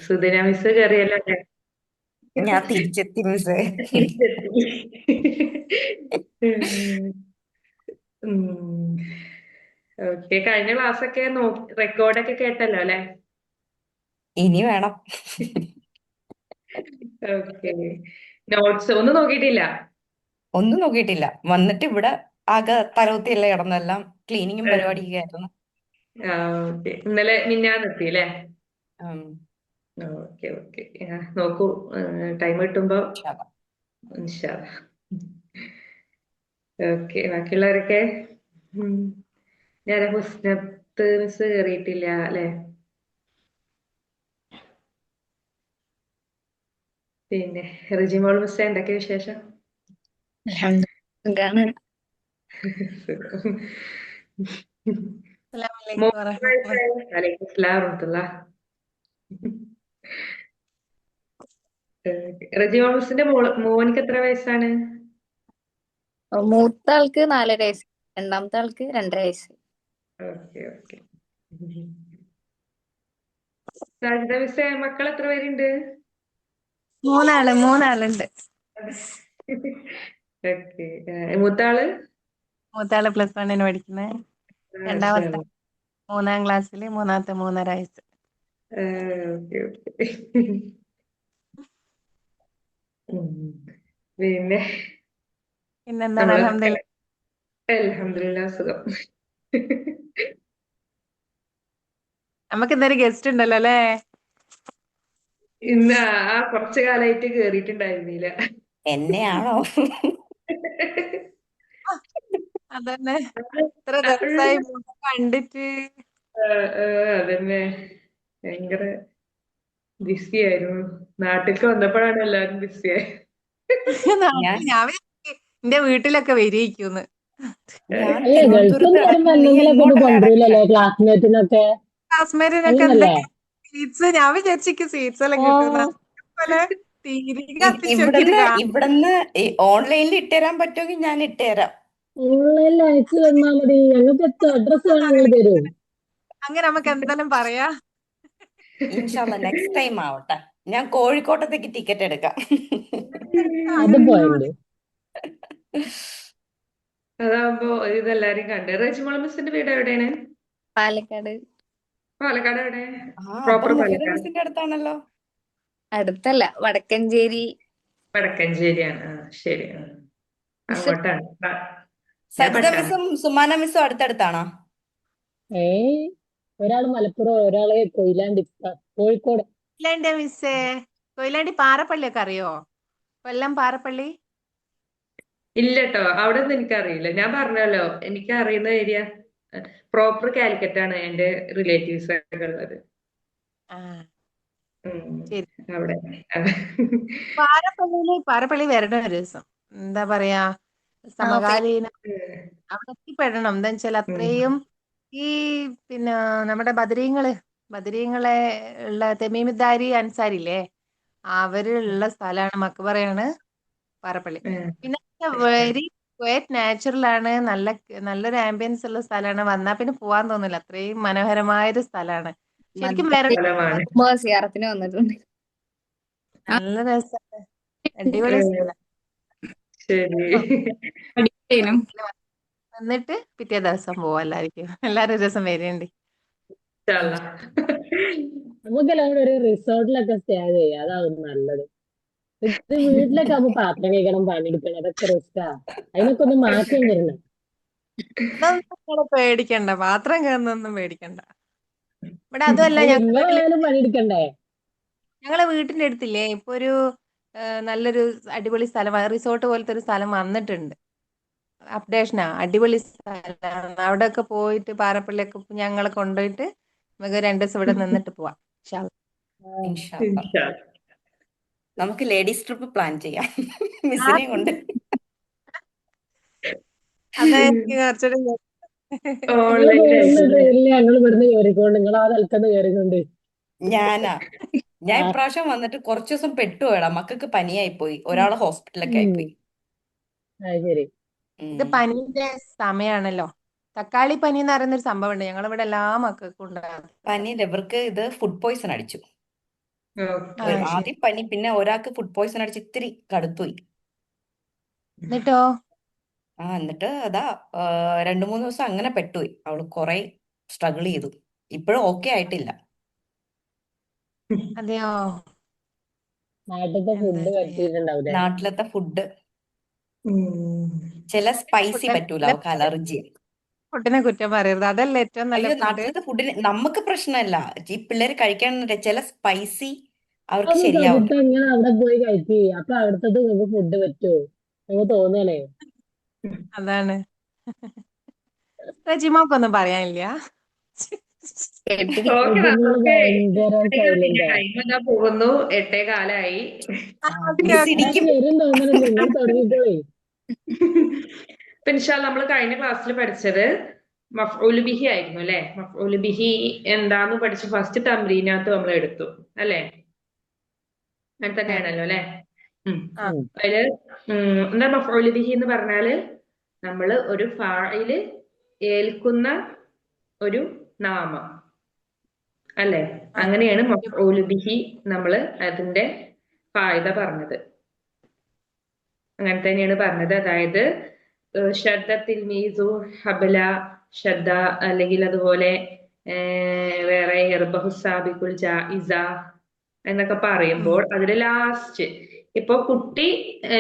സുദിന miss കയറിയല്ലോ അല്ലേ? ഞാൻ തിരിച്ചെത്തി മിസ്സേ. തിരിച്ചെത്തി. ഓക്കെ, കഴിഞ്ഞ ക്ലാസ്സൊക്കെ റെക്കോർഡൊക്കെ കേട്ടല്ലോ അല്ലെ? ഇനി വേണം. ഓക്കെ, നോട്ട്സ് ഒന്നും നോക്കിയിട്ടില്ല. ഒന്നും നോക്കിയിട്ടില്ല. വന്നിട്ട് ഇവിടെ ആകെ തലകുത്തിയല്ലേ കിടന്നെല്ലാം ക്ലീനിങ്ങും പരിപാടിയൊക്കെ ആയിരുന്നു. ഓക്കെ, ഇന്നലെ മിഞ്ഞാന്നെത്തി അല്ലേ? ഉം, ഓക്കെ ഓക്കെ, നോക്കൂ, ടൈം കിട്ടുമ്പോ ഇൻഷാല്ലാ. ഇൻഷാ അല്ലാ. ഓക്കെ, ബാക്കിയുള്ളവരൊക്കെ ഉം. ഞാൻ ഹുസ്നത്ത് മിസ് കയറിയിട്ടില്ല അല്ലെ? പിന്നെ റിജിമോൾ മിസ് എന്തൊക്കെ വിശേഷം? സുഖാണ്. അസ്സലാമലൈക്കും മൂന്ന് വറഹ്മത്തുള്ളാഹി. വയസ്സായി. വലൈക്കും സ്സലാം വറഹ്മത്തുള്ളാഹ്. റിജിമോൾ മിസ്സിന്റെ മോനിക്ക് എത്ര വയസ്സാണ്? മൂത്ത ആൾക്ക് 4.5 വയസ്സ്, രണ്ടാമത്തെ ആൾക്ക് 2.5 വയസ്സ്. Okay okay. സാജിദ മിസ്സേ, മക്കൾ എത്ര പേരുണ്ട്? മൂന്നാളുണ്ട്. ഓക്കെ, മൂത്താള് മൂത്താള് +1 പഠിക്കുന്നത്, മാഷാ രണ്ടാമത്തെ അല്ലാ. 3-ാം ക്ലാസ്സില്, മൂന്നാമത്തെ 3.5 വയസ്സ്. Okay okay. പിന്നെ പിന്നെന്താണ്, നമ്മള് അൽഹംദുലില്ലാ. അൽഹംദുലില്ലാ സുഖം. നമുക്ക് ഇന്നൊരു ഗസ്റ്റ് ഉണ്ടല്ലോ അല്ലേ? ഇന്ന് കുറച്ചു കാലായിട്ട് കേറിയിട്ടുണ്ടായിരുന്നില്ല. എന്നെയാണോ? അതന്നെ, എത്ര ദിവസമായി മുഖം കണ്ടിട്ട്. അതന്നെ, ഭയങ്കര ബിസി ആയിരുന്നു. നാട്ടിലേക്ക് വന്നപ്പോഴാണ് എല്ലാരും ബിസിയായി. ഞാൻ ഞാൻ എന്റെ വീട്ടിലൊക്കെ വരിയിരിക്കുന്നു. ഞാൻ അല്ല ഗൾഫിൽ തിരുവനന്തപുരത്ത് നിന്ന് വരുമ്പോ കിടക്കുന്നു, നീ എന്തെങ്കിലുമൊക്കെ ഒന്ന് എങ്ങോട്ടല്ല കിടക്കണേ? കൊണ്ടുവരില്ലല്ലോ ക്ലാസ്മേറ്റിനൊക്കെ? ക്ലാസ്മേറ്റിനൊക്കെ അങ്ങനല്ലേ? എന്തെങ്കിലും സ്വീറ്റ്സ്, ഞാൻ വിചാരിച്ചിക്ക് സ്വീറ്റ്സ് എല്ലാം ആ, കിട്ടുന്ന പോലെ തീരെ കത്തിച്ച് നോക്കിയിട്ട് ഇവിടുന്ന് ഓൺലൈനിൽ ഇട്ടുതരാൻ പറ്റുമെങ്കിൽ ഞാൻ ഇട്ടുതരാം. ഓൺലൈനിൽ അയച്ചു തന്നാ മതി. ഞങ്ങൾക്ക് അഡ്രസ് വേണം, നിങ്ങൾ തരും. അങ്ങനെ നമുക്ക് എന്തായാലും പറയാ. ഇൻഷാല്ല നെക്സ്റ്റ് ടൈം ആവട്ടെ. ഞാൻ കോഴിക്കോട്ടത്തേക്ക് ടിക്കറ്റ് എടുക്കാം. അത് അങ്ങനെ പോയിന്റ്. അതാവുമ്പോ ഇതെല്ലാരും കണ്ട്. റജിമോൾ മിസ്സിന്റെ വീട് എവിടെയാണ്? പാലക്കാട്. പാലക്കാട് എവിടെ? അപ്പൊ പ്രോപ്പർ മുഹിറ പാലക്കാട്? മിസ്സിന്റെ അടുത്താണല്ലോ. അടുത്തല്ല, വടക്കഞ്ചേരി. വടക്കഞ്ചേരിയാണ്. ശരി. മിസ് അങ്ങോട്ടാണ്. ഞാൻ സജിത പട്ടാണ്. മിസ്സും സുമാന മിസ്സും അടുത്തടുത്താണോ? ഏയ്, ഒരാള് മലപ്പുറം, ഒരാള് കൊയിലാണ്ടി, കോഴിക്കോട്. കൊയിലാണ്ടി മിസ്സേ, കൊയിലാണ്ടി പാറപ്പള്ളിയൊക്കെ അറിയോ? കൊല്ലം പാറപ്പള്ളി. ഇല്ലട്ടോ, അവിടെ ഒന്നും എനിക്കറിയില്ല. ഞാൻ പറഞ്ഞല്ലോ, എനിക്ക് അറിയുന്ന ഏരിയ പ്രോപ്പർ കാലിക്കറ്റ് ആണ് എന്റെ റിലേറ്റീവ്സ് ഒക്കെ ഉള്ളത്. ആ, ഉം, ശരി. അവിടെ. പാറപ്പള്ളി വരണം ഒരു ദിവസം. എന്താ പറയാ, സമകാലീന അവിടെ എത്തിപ്പെടണം. എന്താ വെച്ചാൽ ഉം. അത്രയും ഈ പിന്നെ നമ്മുടെ ബദരീങ്ങളെ ഉള്ള തെമീമുദ്ദാരി അൻസാരില്ലേ, അവരുള്ള സ്ഥലമാണ്, മക്ബറയാണ് പാറപ്പള്ളി. ഉം. പിന്നെ വെരി ക്വയറ്റ് നാച്ചുറൽ ആണ്, നല്ലൊരു ആംബിയൻസ് ഉള്ള സ്ഥലമാണ്. വന്നാൽ പിന്നെ പോവാൻ തോന്നില്ല, അത്രയും മനോഹരമായൊരു സ്ഥലമാണ്. ശരിക്കും വരണം. സ്ഥലമാണ്. സിയാറത്തിന് വന്നിട്ടുണ്ട്. നല്ല രസമാണ്, അടിപൊളി ഉം, സ്ഥലം. ശരി. എന്നിട്ട് പിറ്റേ ദിവസം പോവാ എല്ലാരും ഒരു ദിവസം വരേണ്ടി. ഇൻഷാ അല്ലാ. നമുക്കെല്ലാം കൂടെ ഒരു റിസോർട്ടിലൊക്കെ സ്റ്റേ ചെയ്യാം, അതാവും നല്ലത്. ഇത് വീട്ടിലൊക്കെ ആവുമ്പോ പാത്രം കഴിക്കണം, പണിയെടുക്കണം, അതൊക്കെ റിസ്ക്കാ. അതിനൊക്കെ ഒന്ന് മാറ്റം വരണം. അതൊന്നും നിങ്ങള് പേടിക്കണ്ട, പാത്രം കേറുന്നൊന്നും പേടിക്കണ്ട. ഇവിടെ അതുമല്ല, അല്ല, നിങ്ങളായാലും പണിയെടുക്കണ്ടേ? ഞങ്ങളെ വീട്ടിന്റെ അടുത്തില്ലേ ഇപ്പൊ ഒരു നല്ലൊരു അടിപൊളി സ്ഥലം, റിസോർട്ട് പോലത്തെ ഒരു സ്ഥലം വന്നിട്ടുണ്ട്. അപ്ഡേഷനാ, അടിപൊളി സ്ഥലമാണ്. അവിടെ ഒക്കെ പോയിട്ട് പാറപ്പള്ളിയൊക്കെ ഞങ്ങളെ കൊണ്ടുപോയിട്ട് നമുക്ക് 2 ദിവസം ഇവിടെ നിന്നിട്ട് പോവാം, ഇൻഷാ അള്ളാ. ഇൻഷാല്ല. ഇൻഷാ അല്ലാ. നമുക്ക് ലേഡീസ് ട്രിപ്പ് പ്ലാൻ ചെയ്യാം, ആ, മിസ്സിനെയും കൊണ്ട്. അതായിരിക്കും കുറച്ചുകൂടി നിങ്ങൾ ഓൺലൈൻ കയറുന്ന ആയിട്ടില്ലേ? ട്രെയിനിൽ ഞങ്ങൾ ഇവിടുന്ന് കയറിക്കൊണ്ട്, നിങ്ങൾ ആ സ്ഥലത്തുനിന്ന് കയറിക്കൊണ്ട്. ഞാനാ ഞാൻ ആ, ഇപ്രാവശ്യം വന്നിട്ട് കുറച്ചു ദിവസം പെട്ടുപോയടാ, മക്കൾക്ക് പനിയായി പോയി, ഒരാള് ഹോസ്പിറ്റലൊക്കെ ഉം, ആയിപ്പോയി. അത് ശരി. ഇത് പനിന്റെ സമയാണല്ലോ. തക്കാളി പനി എന്ന് പറയുന്ന ഒരു സംഭവം ഉണ്ട്, ഞങ്ങളിവിടെ എല്ലാ മക്കൾക്കും ഉണ്ടാകും. പനിയില്ല, ഇവർക്ക് ഇത് ഫുഡ് പോയ്സൺ അടിച്ചു. ഓക്കെ ശരി. ആദ്യം പനി, പിന്നെ ഒരാൾക്ക് ഫുഡ് പോയ്സൺ അടിച്ച് ഇത്തിരി കടുത്തുപോയി. എന്നിട്ടോ? എന്നിട്ട് അതാ 2-3 ദിവസം അങ്ങനെ പെട്ടുപോയി. അവള് കുറെ സ്ട്രഗിൾ ചെയ്തു. ഇപ്പോഴും ഓക്കെ ആയിട്ടില്ല. അതെയോ? നാട്ടിലത്തെ എന്താ ഫുഡ് ചെയ്യാ? പറ്റിയിട്ടുണ്ടാവൂലേ? നാട്ടിലത്തെ ഫുഡ് ഉം. ചില സ്പൈസി ഫുഡിനെ പറ്റൂല, അവൾക്ക് അലർജി. ഫുഡിനെ കുറ്റം പറയരുത്. അതല്ലേ ഏറ്റവും നല്ല അയ്യോ, ഫുഡ്. നാട്ടിലത്തെ ഫുഡിന് നമുക്ക് പ്രശ്നമല്ല, ഈ പിള്ളേര് കഴിക്കാനുണ്ട് ചില സ്പൈസി അവർക്ക് അപ്പൊ ശരിയാവില്ല. സവിത ഇങ്ങനെ അവിടെ പോയി കഴിക്ക്. അപ്പൊ അവിടുത്തെ നിങ്ങൾക്ക് ഫുഡ് പറ്റുമോ? നിങ്ങൾക്ക് തോന്നണേ. അതാണ്. റെജിമോക്കൊന്നും പറയാനില്ല. ഓക്കെ, റെജിമോള് നമുക്ക് ഭയങ്കര സൈലന്റാ. ടൈം എന്നാ പോകുന്നു. 8:15 ഓക്കെ മിസ് ഓക്കെ. ഇടിക്കും. ആരും വരും തോന്നണില്ല. നിങ്ങൾ തുടങ്ങിക്കോളേ. ഇപ്പൊ ഇൻഷാല്ല നമ്മൾ കഴിഞ്ഞ ക്ലാസ്സിൽ പഠിച്ചത് മഫ്ഊല് ബിഹി ആയിരുന്നു അല്ലെ? മഫ്ഊല് ബിഹി എന്താന്ന് പഠിച്ചു. ഫസ്റ്റ് തമ്രീനകത്ത് നമ്മൾ എടുത്തു അല്ലെ? അങ്ങനെ തന്നെയാണല്ലോ അല്ലെ? ആ ഉം. അതില് എന്താ മഫ്ഊല് ബിഹി എന്ന് പറഞ്ഞാല് നമ്മള് ഒരു ഫായില് ഏൽക്കുന്ന ഒരു നാമം അല്ലെ? ആ. അങ്ങനെയാണ് മഫ്ഊല് ബിഹി നമ്മള് അതിന്റെ ഫായിദ പറഞ്ഞത്. അങ്ങനെ തന്നെയാണ് പറഞ്ഞത്. അതായത് ഷദ്ദ തിൽമീസു ഹബല ഷദ്ദ, അല്ലെങ്കിൽ അതുപോലെ വേറെ ഇർബഹു സാബിഖുൽ ജായിസ എന്നൊക്കെ പറയുമ്പോൾ അതില് ലാസ്റ്റ് ഇപ്പൊ കുട്ടി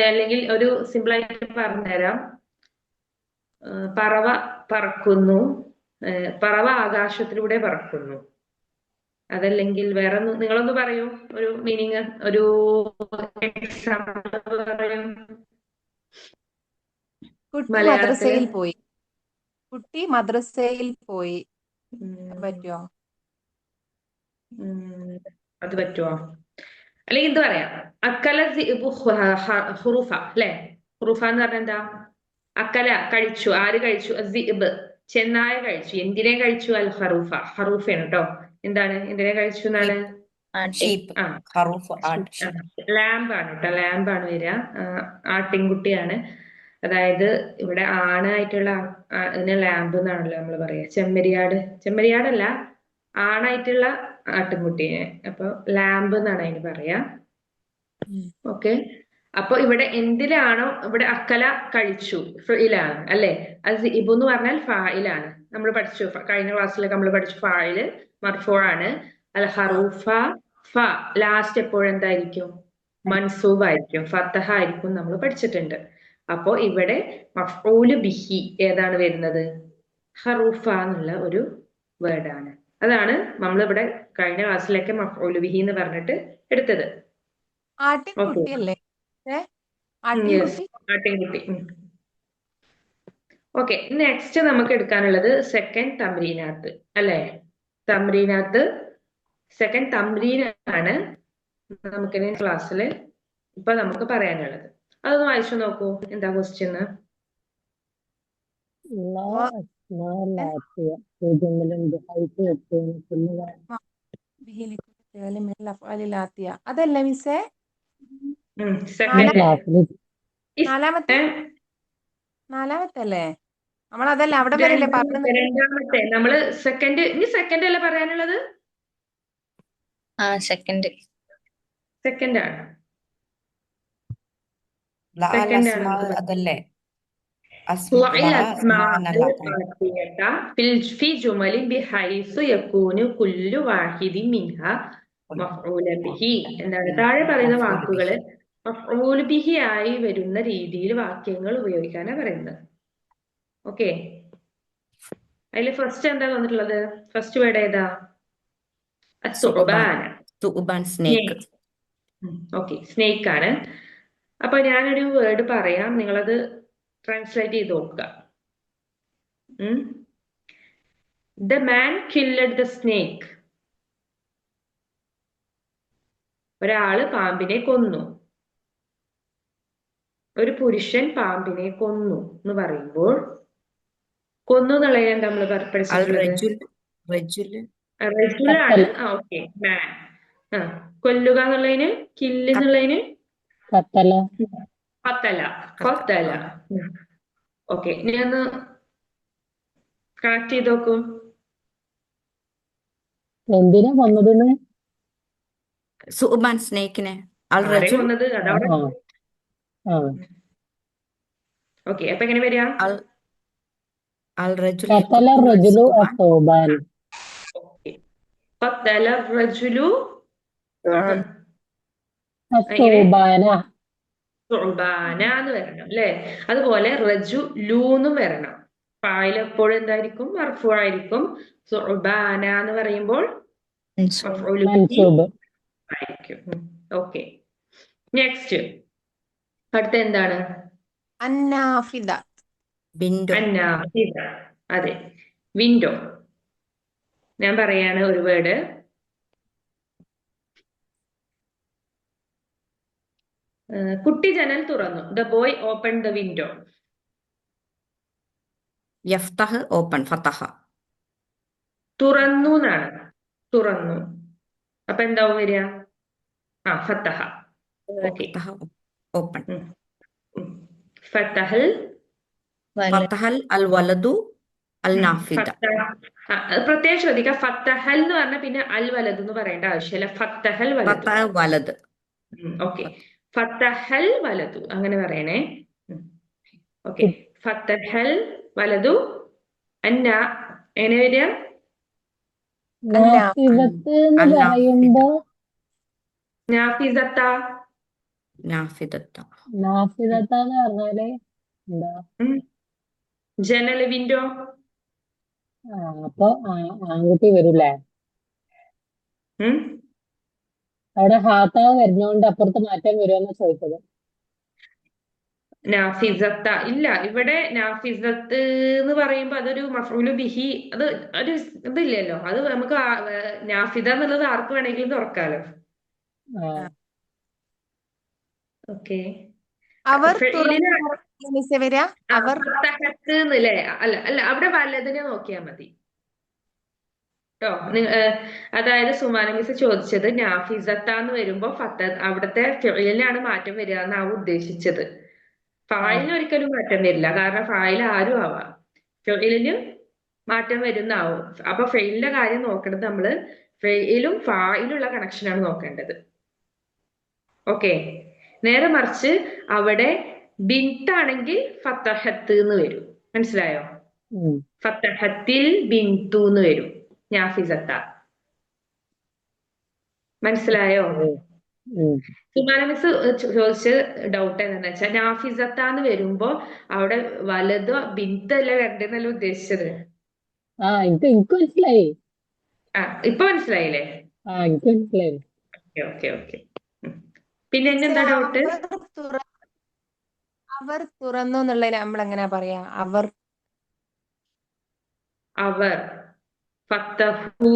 അല്ലെങ്കിൽ ഒരു സിമ്പിൾ ആയിട്ട് പറഞ്ഞുതരാം. പറവ പറക്കുന്നു, പറവ ആകാശത്തിലൂടെ പറക്കുന്നു. അതല്ലെങ്കിൽ വേറെ നിങ്ങളൊന്ന് പറയൂ, ഒരു മീനിങ്, ഒരു എക്സാമ്പിൾ പറയൂ കുട്ടി മലയാളത്തില്. മദ്രസയിൽ പോയി. കുട്ടി മദ്രസയിൽ പോയി. ഉം, പറ്റുമോ? ഉം, അത് പറ്റുമോ? അല്ലെങ്കിൽ എന്ത് പറയാം, അക്കല ഹുറുഫ അല്ലെ? ഹുറുഫ എന്ന് പറഞ്ഞാൽ എന്താ? അക്കല കഴിച്ചു, ആര് കഴിച്ചു? സിബ് ചെന്നായ കഴിച്ചു. എന്തിനെ കഴിച്ചു? അൽ ഹറൂഫ, ഹറൂഫയാണ് കേട്ടോ. എന്താണ് എന്തിനെ കഴിച്ചു എന്നാണ്? ഷീപ്പ്, ആ ഖറൂഫ്, ആട്, ഷീപ്പ്. ലാമ്പാണ് കേട്ടോ, ലാമ്പാണ് വരിക. ആട്ടിൻകുട്ടിയാണ്. അതായത് ഇവിടെ ആണായിട്ടുള്ള ഇതിന് ലാമ്പ് എന്നാണല്ലോ നമ്മൾ പറയാ. ചെമ്മരിയാടല്ല, ആണായിട്ടുള്ള ആട്ടിൻകുട്ടിയെ അപ്പൊ ലാമ്പ് എന്നാണ് അതിന് പറയാ. ഓക്കെ, അപ്പൊ ഇവിടെ എന്തിലാണോ ഇവിടെ അക്കല കഴിച്ചു ഫിഇലാണ് അല്ലെ? അത് ഇബു എന്ന് പറഞ്ഞാൽ ഫായിലാണ്. നമ്മൾ പഠിച്ചു കഴിഞ്ഞ ക്ലാസ്സിലൊക്കെ നമ്മൾ പഠിച്ചു ഫായില് മർഫൂ ആണ്. അൽ ഹറൂഫ ഫ ലാസ്റ്റ് എപ്പോഴെന്തായിരിക്കും? മൻസൂബ് ആയിരിക്കും, ഫത്തഹ ആയിരിക്കും, നമ്മൾ പഠിച്ചിട്ടുണ്ട്. അപ്പോ ഇവിടെ മഫ്ഊല് ബിഹി ഏതാണ് വരുന്നത്? ഹറൂഫ എന്നുള്ള ഒരു വേർഡാണ്. അതാണ് നമ്മളിവിടെ കഴിഞ്ഞ ക്ലാസ്സിലൊക്കെ മഫ്ഊല് ബിഹി എന്ന് പറഞ്ഞിട്ട് എടുത്തത്. ഓക്കെ, ആട്ടിൻകുട്ടിയല്ലേ? യെസ്, ആട്ടിൻകുട്ടി. ആട്ടിൻകുട്ടി. ഓക്കെ, നെക്സ്റ്റ് നമുക്ക് എടുക്കാനുള്ളത് സെക്കൻഡ് തമ്രീനകത്ത് അല്ലെ? തമ്രീനകത്ത് സെക്കൻഡ് തമ്രീനാണ് നമുക്കിനി ക്ലാസ്സിൽ ഇപ്പൊ നമുക്ക് പറയാനുള്ളത്. അതൊന്ന് വായിച്ചു നോക്കൂ, എന്താ ക്വസ്റ്റ്യൻ? لا أسماء العاطية في جمل بحيث يكون كل واحد അതല്ലേ മിസ്സേ? സെക്കൻഡ് ക്ലാസ്സിൽ നാലാമത്തെ നാലാമത്തെ അല്ലേ? നമ്മളതല്ല അവിടം വരെയല്ലേ പറഞ്ഞു. രണ്ടാമത്തെ നമ്മള് സെക്കൻഡ്, ഇനി സെക്കൻഡ് അല്ല പറയാനുള്ളത്? സെക്കൻഡ് സെക്കൻഡ് ആണ്, ല അൽ സെക്കൻഡ് ആണ് അസ്മാ നമുക്ക് അതല്ലേ? ضع ല الأسماء അസ്മാ എന്നല്ല. الآتية في جمل بحيث يكون كل واحد منها مفعولا به. എന്താണ് താഴെ പറയുന്ന മഫ്ഊൽ വാക്കുകള് ബിഹി. മഫ്ഊൽ ബിഹി ആയി വരുന്ന രീതിയിൽ വാക്യങ്ങൾ ഉപയോഗിക്കാനാണ് പറയുന്നത്. ഓക്കെ, അതിൽ ഫസ്റ്റ് എന്താ വന്നിട്ടുള്ളത്? ഫസ്റ്റ് വേർഡ് ഏതാ? സുഅബാൻ, അസുബാന, തുഅബാൻ, സ്നേക്ക്. ഓക്കെ, സ്നേക്ക് ആണ്. അപ്പൊ ഞാനൊരു വേർഡ് പറയാം, നിങ്ങളത് ട്രാൻസ്ലേറ്റ് ചെയ്ത് നോക്കുക. The man killed the snake. ഒരാള് പാമ്പിനെ കൊന്നു. ഒരു പുരുഷൻ പാമ്പിനെ കൊന്നു എന്ന് പറയുമ്പോൾ കൊന്നു എന്നുള്ളതിനെ നമ്മൾ അൽ പഠിച്ചിട്ടുള്ളത് റജുൽ, റജുൽ, റജുലാണ്. ഓക്കെ, മാൻ. കൊല്ലുക എന്നുള്ളതിന്, കില്ല് എന്നുള്ളതിന് കത്തല കൊത്തല, കൊത്തല. ഓക്കെ, ഇനി ഒന്ന് കണക്ട് ചെയ്ത് നോക്കൂ. എന്തിനാ കൊന്നതെന്ന്? സുഉബാൻ സ്നേക്കിനെ അൽ ആരെ റജുൽ കൊന്നത് ആ അതവിടെ. ആ ആ ഓക്കെ, അപ്പൊ എങ്ങനെ വരിക? അൽ അൽ റജുൽ قتل യഖ്തുലു الرجل സുഉബാൻ. الثعبان. ഓക്കെ, قتل الرجل എങ്ങനെ? الثعبان. സുഅബാന എന്ന് വരണം അല്ലേ? അതുപോലെ റജുലൂന്നും വരണം. ഫായിൽ എപ്പോഴും എന്തായിരിക്കും? മർഫൂ ആയിരിക്കും. സുഅബാന എന്ന് പറയുമ്പോൾ മഫ്ഊലു ബിഹി منصوب. ആയിരിക്കും. ഓക്കെ, നെക്സ്റ്റ് അടുത്ത എന്താണ്? അന്നാഫിദ. വിൻഡോ. അന്നാഫിദ. അതെ, വിൻഡോ. ഞാൻ പറയാണ് ഒരു വേർഡ്. കുട്ടി ജനൽ തുറന്നു. The boy open the window. യഫ്തഹ് ഓപ്പൺ, ഫതഹ. തുറന്നു എന്നാണ്. തുറന്നു. അപ്പൊ എന്താവും വരിക? ഫത്തഹ. ഓക്കെ, ഫതഹ ഓപ്പൺ. ഫത്തഹൽ ഫതഹൽ അൽ വലദു അൽ നാഫിദ. പ്രത്യേകം ശ്രദ്ധിക്കുക, ഫത്തഹൽ എന്ന് പറഞ്ഞാൽ പിന്നെ അൽ വലത് എന്ന് പറയേണ്ട ആവശ്യമില്ല. ഫത്തഹൽ വലതു. ഫതഹ വലത്. ഓക്കെ, ഫത്തഹൽ വലതു അങ്ങനെ പറയണേ. ഓക്കെ, ഫത്തഹൽ വലതു. എങ്ങനെ വരിക? നാഫിദത്ത് എന്ന് അൽ പറയുമ്പോ നാഫിസത്ത. നാഫിദത്ത. നാഫിദത്ത എന്ന് പറഞ്ഞാല് എന്താ? ജനൽ, വിൻഡോ. അപ്പൊ ആൺകുട്ടി വരൂലേ? അവിടെ ഹാത്താവ് വരുന്നോണ്ട് അപ്പുറത്ത് മാറ്റം വരുമെന്ന് ചോദിച്ചത്. നാഫിസത്ത ഇല്ല, ഇവിടെ നാഫിസത്ത് എന്ന് പറയുമ്പോ അതൊരു മഫ്ഊലു ബിഹി, അത് ഒരു ഇതില്ലല്ലോ. അത് നമുക്ക് നാഫിദ എന്നുള്ളത് ആർക്ക് വേണമെങ്കിലും തുറക്കാലോ. ആ ഓക്കെ, അവർ ഫിഇലിന് വരിക. അവർ ഫത്തഹത്ത് എന്നല്ലേ? അല്ല അല്ല, അവിടെ വലതിനെ നോക്കിയാൽ മതി കേട്ടോ. അതായത് സുമാന മിസ് ചോദിച്ചത് നാഫിസത്താന്ന് വരുമ്പോ അവിടുത്തെ ഫിഇലിനാണ് മാറ്റം വരിക എന്നാവും ഉദ്ദേശിച്ചത്. ഫായിലിന് ഒരിക്കലും മാറ്റം വരില്ല, കാരണം ഫായിൽ ആരും ആവാം. ഫിഇലിന് മാറ്റം വരുന്നാവും. അപ്പൊ ഫെയിലിന്റെ കാര്യം നോക്കേണ്ടത് നമ്മള് ഫെയിലും ഫായിലുള്ള കണക്ഷനാണ് നോക്കേണ്ടത്. ഓക്കെ, നേരെ മറിച്ച് അവിടെ ബിൻത്താണെങ്കിൽ ഫത്തഹത്ത് എന്ന് വരും. മനസ്സിലായോ? ഫത്തഹത്തിൽ ബിന്തു എന്ന് വരും. നാഫിസത്ത. മനസ്സിലായോ? സുമാന മിസ് ചോദിച്ച ഡൗട്ട് എന്താന്ന് വെച്ചാൽ നാഫിസത്താന്ന് വരുമ്പോ അവിടെ വലതോ ബിന്തല്ല വരണ്ടെന്നല്ല ഉദ്ദേശിച്ചത്. എനിക്ക് മനസ്സിലായി. ഇപ്പൊ മനസ്സിലായില്ലേ? എനിക്ക് മനസ്സിലായി. Okay okay. പിന്നെ എന്നെന്താ ഡൗട്ട്? അവർ തുറന്നു എന്നുള്ളതിന് നമ്മൾ എങ്ങനെയാ പറയാ? അവർ ഫത്തഹു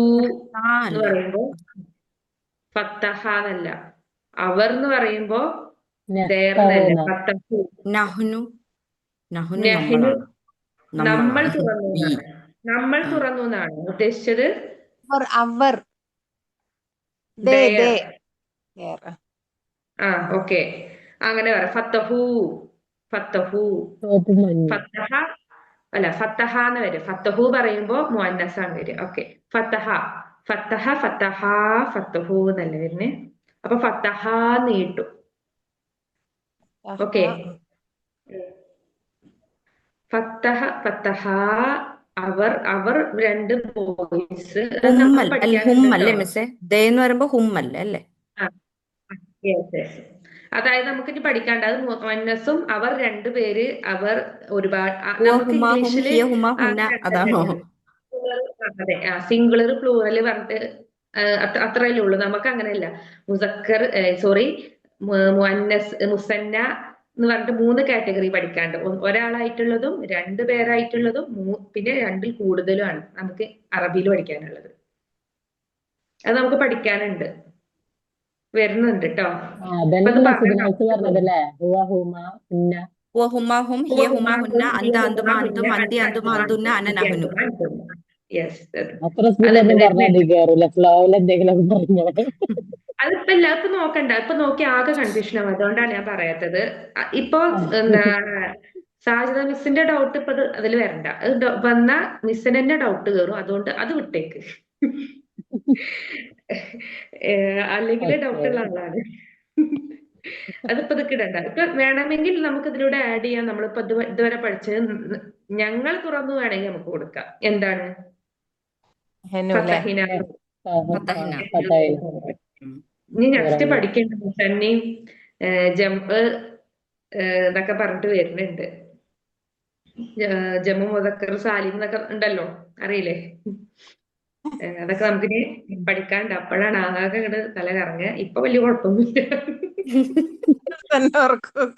എന്ന് പറയുമ്പോ ഫത്തഹ എന്നല്ല, അവർ എന്ന് പറയുമ്പോ ഫത്തഹു. നഹ്നു നമ്മൾ തുറന്നു എന്നാണ്. നമ്മൾ തുറന്നു എന്നാണ് ഉദ്ദേശിച്ചത്. അവർ ഓക്കെ, അങ്ങനെ പറ. ഫത്തഹു ഫത്തഹു. ഫത്തഹ അല്ല, ഫത്തഹ എന്ന് വരും. ഫത്തഹു പറയുമ്പോ മുഅന്നസാണ് വരിക. ഓക്കെ, ഫത്തഹ ഫത്തഹ ഫത്തഹ ഫത്തഹു എന്നല്ല വരുന്നേ. അപ്പൊ ഫത്തഹ നീട്ടു. ഓക്കെ, ഫത്തഹ ഫത്തഹ. അവർ രണ്ട് ബോയ്സ്. അല്ലേ മിസ്സേ? ദേ എന്ന് പറയുമ്പോ ഹുമ്മല്ലേ അല്ലേ? അതായത് നമുക്ക് ഇനി പഠിക്കാണ്ട് അത് മുഅന്നസും അവർ രണ്ടുപേര് അവർ ഒരുപാട് നമുക്ക് ഇംഗ്ലീഷില് അതാണോ? അതെ, സിംഗുലർ പ്ലൂറൽ പറഞ്ഞിട്ട് അത്രയല്ലേ ഉള്ളൂ. നമുക്ക് അങ്ങനെയല്ല. മുസക്കർ മുഅന്നസ് മുസന്ന എന്ന് പറഞ്ഞിട്ട് 3 കാറ്റഗറി പഠിക്കാണ്ട്. ഒരാളായിട്ടുള്ളതും 2 പേരായിട്ടുള്ളതും പിന്നെ 2ൽ കൂടുതലുമാണ് നമുക്ക് അറബിയിൽ പഠിക്കാനുള്ളത്. അത് നമുക്ക് പഠിക്കാനുണ്ട്, വരുന്നുണ്ട് കേട്ടോ. അതിപ്പോ എല്ലാവർക്കും നോക്കണ്ട. ഇപ്പൊ നോക്കി ആകെ കൺഫ്യൂഷൻ ആവും. അതുകൊണ്ടാണ് ഞാൻ പറയാത്തത്. ഇപ്പൊ എന്താ സാജിദ മിസ്സിന്റെ ഡൗട്ട് ഇപ്പൊ അതിൽ വരണ്ട. അത് വന്ന മിസ്സിന് തന്നെ ഡൗട്ട് കയറും. അതുകൊണ്ട് അത് വിട്ടേക്ക്. അല്ലെങ്കിൽ ഓക്കെ. ഡൗട്ടുള്ള ആളാണ്. അതിപ്പോ ഇതൊക്കെ ഇടണ്ട. ഇപ്പൊ വേണമെങ്കിൽ നമുക്ക് ഇതിലൂടെ ആഡ് ചെയ്യാം. നമ്മളിപ്പോ ഇതുവരെ പഠിച്ചത് ഞങ്ങൾ തുറന്നു വേണമെങ്കിൽ നമുക്ക് കൊടുക്കാം. എന്താണ്? ഹെനു അല്ലേ? ഫതഹിന. ഫതഹ്ന. ഫതഹിന ഇനി നെക്സ്റ്റ് തുറന്നു. പഠിക്കേണ്ടത് തന്നെയും ജംപ് എന്നൊക്കെ പറഞ്ഞിട്ട് വരുന്നുണ്ട്. ജമ്മു മുദക്കർ സാലിം എന്നൊക്കെ ഉണ്ടല്ലോ, അറിയില്ലേ? അതൊക്കെ നമുക്കിനി പഠിക്കാണ്ട്. അപ്പോഴാണ് ആകെ ഇങ്ങട് തല കറങ്ങുക. ഇപ്പൊ വലിയ കുഴപ്പമൊന്നുമില്ല. തന്നെ ഓർക്കും.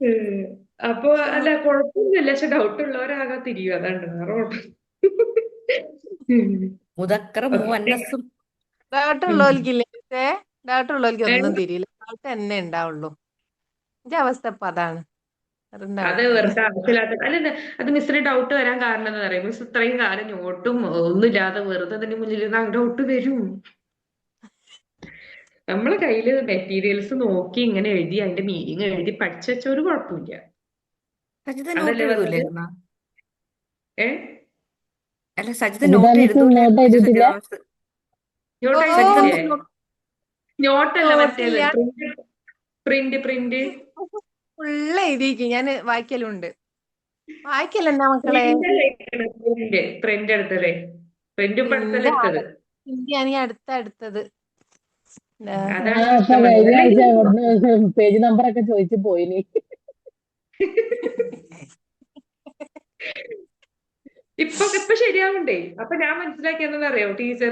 ഏഹ് അപ്പൊ അല്ല, കുഴപ്പമൊന്നുമില്ല. പക്ഷെ ഡൗട്ട് ഉള്ളവരാകെ തിരിയും. അതാണ് വേറെ കുഴപ്പം. മുദക്കറും ഓക്കെ. ഡൗട്ട് മുവന്നസും ഉള്ളവർക്കില്ലേ? ഡൗട്ട് ഉള്ളവർക്ക് ഒന്നും തിരിയില്ല. ഡൗട്ട് തന്നെ ഉണ്ടാവുള്ളൂ. എന്റെ അവസ്ഥ ഇപ്പൊ അതാണ്. വെറും അത് ഡൗട്ട് തന്നെ. വെറുതെ ആവശ്യമില്ലാത്ത അല്ല, അത് മിസ്സിന് ഡൗട്ട് വരാൻ കാരണം എന്താ പറയുക? മിസ് ഇത്രയും കാലം നോട്ടും ഒന്നുമില്ലാതെ വെറുതെ അതിന്റെ മുന്നിൽ ഡൗട്ട് വരും. നമ്മളെ കയ്യില് മെറ്റീരിയൽസ് നോക്കി ഇങ്ങനെ എഴുതി അതിന്റെ മീനിങ് എഴുതി പഠിച്ചു വെച്ച ഒരു കുഴപ്പമില്ല. സജിത നോട്ട് അതല്ലേ പറഞ്ഞത്? എഴുതൂലായിരുന്ന? അല്ല Sajitha Sajitha note miss note എഴുതൂലായിരുന്നു എഴുതിയിട്ടില്ല? സജിത നോട്ട് ഓ സജിത എഴുതിയിട്ടില്ലേ? മിസ് നോട്ട് നോട്ടല്ല, മറ്റേത് നോട്ടില്ല. പ്രിന്റ്. ഫുള്ള് എഴുതിയിരിക്കും. ഞാൻ വായിക്കലുണ്ട്. വായിക്കലെന്നാ മക്കളെ? പ്രിന്റ് എടുത്തതേ. പ്രിന്റ് ഇപ്പൊ പ്രിന്റ് എടുത്തത്. ഹിന്ദിയാണ് ഈ അടുത്തത്. അതാണ് അപ്പൊ പ്രശ്നം വന്നത്. കഴിഞ്ഞ ആഴ്ച അല്ലെങ്കിൽ അവിടുന്ന് പേജ് നമ്പർ ഒക്കെ ചോദിച്ചു പോയിനി. ഇപ്പൊ ശരിയാവുണ്ടേ. അപ്പൊ ഞാൻ മനസ്സിലാക്കിയെന്ന് അറിയോ? ടീച്ചർ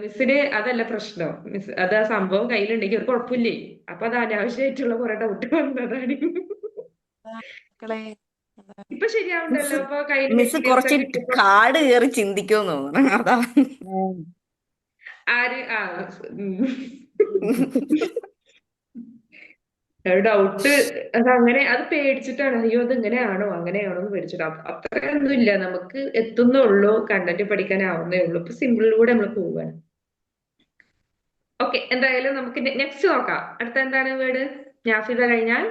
മിസ്സിന് അതല്ല പ്രശ്നം. മിസ് അത് ആ സംഭവം കയ്യിലുണ്ടെങ്കിൽ ഒരു കുഴപ്പമില്ലേ. അപ്പൊ അത് അനാവശ്യമായിട്ടുള്ള കുറെ ഡൗട്ട് വന്നതാണ്. മക്കളെ ഇപ്പൊ ശരിയാവുണ്ടല്ലോ. മിസ് അപ്പൊ കയ്യിൽ മിസ് മെറ്റീരിയൽസ് കുറച്ച് ഒക്കെ കിട്ടിയപ്പോ കാട് കയറി ചിന്തിക്കുമെന്ന് തോന്നുന്നു അതാ. ആര് ഡൗട്ട് അത് അങ്ങനെ അത് പേടിച്ചിട്ടാണ്. അയ്യോ അത് ഇങ്ങനെയാണോ അങ്ങനെയാണോ എന്ന് പേടിച്ചിട്ട്. അത്രയൊന്നും ഇല്ല. നമുക്ക് എത്തുന്നുള്ളൂ. കണ്ടന്റ് പഠിക്കാനാവുന്നേ ഉള്ളൂ. ഇപ്പൊ സിമ്പിളിലൂടെ നമ്മൾ പോവാണ്. ഓക്കെ, എന്തായാലും നമുക്ക് നെക്സ്റ്റ് നോക്കാം. അടുത്ത എന്താണ് വേർഡ്? നാഫിദ കഴിഞ്ഞാൽ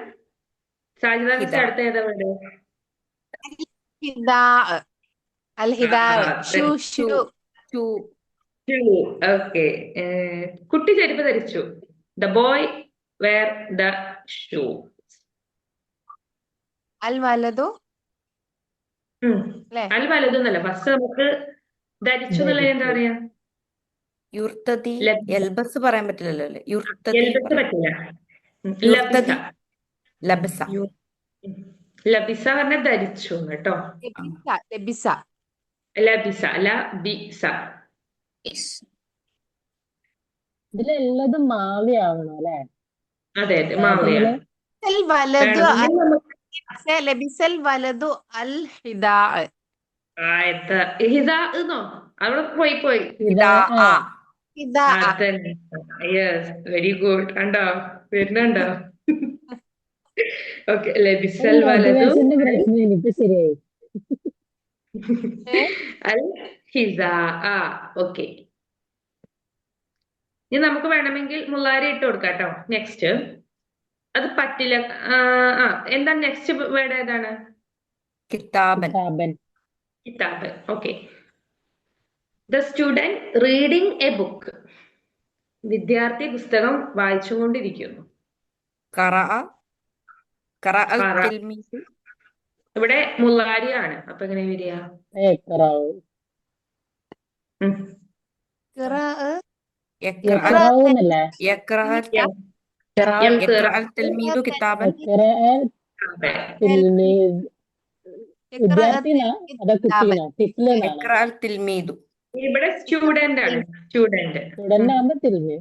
സാജിദ മിസ് ഹിദ. അടുത്ത ഏതാ വേർഡ്? ഹിദാ അൽ ഹിദാ ഷൂ ഷൂ ടു ഓക്കെ. കുട്ടി ചെരുപ്പ് ധരിച്ചു. The boy wear the shoe. അൽ വലതു അല്ലേ? അൽ വലതൊന്നല്ല. ഫസ്റ്റ് നമുക്ക് ധരിച്ചു എന്നുള്ള എന്താ പറയാ? യുർത്തതി. ലബ്സ. എൽബസ് പറയാൻ പറ്റില്ലല്ലോ അല്ലേ? യുർത്തതി എൽബസ് പറയാം. പറ്റില്ല. ലബിസ. യുർത്തതി ലബസ. ലബിസ പറഞ്ഞ ധരിച്ചു കേട്ടോ. ലബിസ ലബിസ ലബിസ. ഇതിലെല്ലതും മാവിയാവണം അല്ലെ? അതെ മാവിയ. അൽ വലതു വേണമെങ്കിൽ നമുക്ക് ലബിസൽ വലതു അൽ ഹിദാ. ഹിദാ എന്നോ? അവിടെ പോയി. ഇതാ ഹിദാ അതന്നെ. Yes, very good. കണ്ടോ വരുന്നുണ്ടോ? ഓക്കെ. ലബിസൽ വലതു മോട്ടിവേഷന്റെ പ്രശ്നം എനിക്ക് ശരിയായി. അൽ ഹിസാ. ഓക്കെ. ഇനി നമുക്ക് വേണമെങ്കിൽ മുള്ളാരി ഇട്ട് കൊടുക്കാം കേട്ടോ. നെക്സ്റ്റ് അത് പറ്റില്ല. എന്താണ് നെക്സ്റ്റ് വേർഡ്? ഏതാണ്? കിതാബൻ. കിതാബ്. Okay. The student reading A book. വിദ്യാർത്ഥി പുസ്തകം വായിച്ചുകൊണ്ടിരിക്കുന്നു. ഖറഅ. ഖറഅൽ ഖറ. തിൽമീദു. ഇവിടെ മുള്ളാരിയാണ്. അപ്പൊ എങ്ങനെ വരിക? ഉം. യഖ്റഊന്നല്ലേ? യഖ്റഅൽ തിൽമീദു കിതാബൻ. വിദ്യാർത്ഥിനാ അതോ കുട്ടീനാ? തിഫ്ലെന്നാണോ? യഖ്റഅൽ തിൽമീദു. ഇവിടെ സ്റ്റുഡന്റ് ആണ്. സ്റ്റുഡന്റ് ആകുമ്പോ തിരിഞ്ഞു.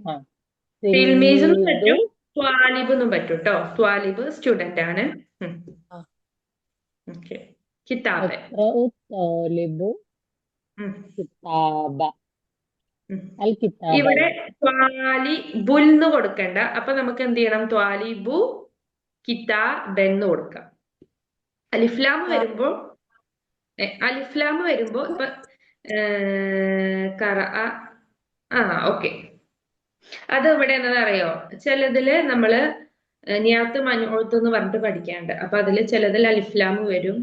തിൽമീസ് എന്നും പറ്റും, ത്വാലിബ് എന്നും പറ്റും കേട്ടോ. ത്വാലിബ് സ്റ്റുഡന്റ് ആണ്. ഓക്കെ. കിതാബ്. ഇവിടെ ത്വാലിബുൽ എന്ന് കൊടുക്കണ്ട. അപ്പൊ നമുക്ക് എന്ത് ചെയ്യണം? ത്വാലിബു കിതാബെന്ന് കൊടുക്കാം. അലിഫ്ലാം വരുമ്പോ ഇപ്പൊ ഓക്കെ. അത് ഇവിടെ എന്താ അറിയോ? ചിലതില് നമ്മള് നിയാത്ത് മഞ്ഞോത്ത് എന്ന് പറഞ്ഞിട്ട് പഠിക്കാണ്ട്. അപ്പൊ അതില് ചിലതിൽ അലിഫ്ലാം വരും,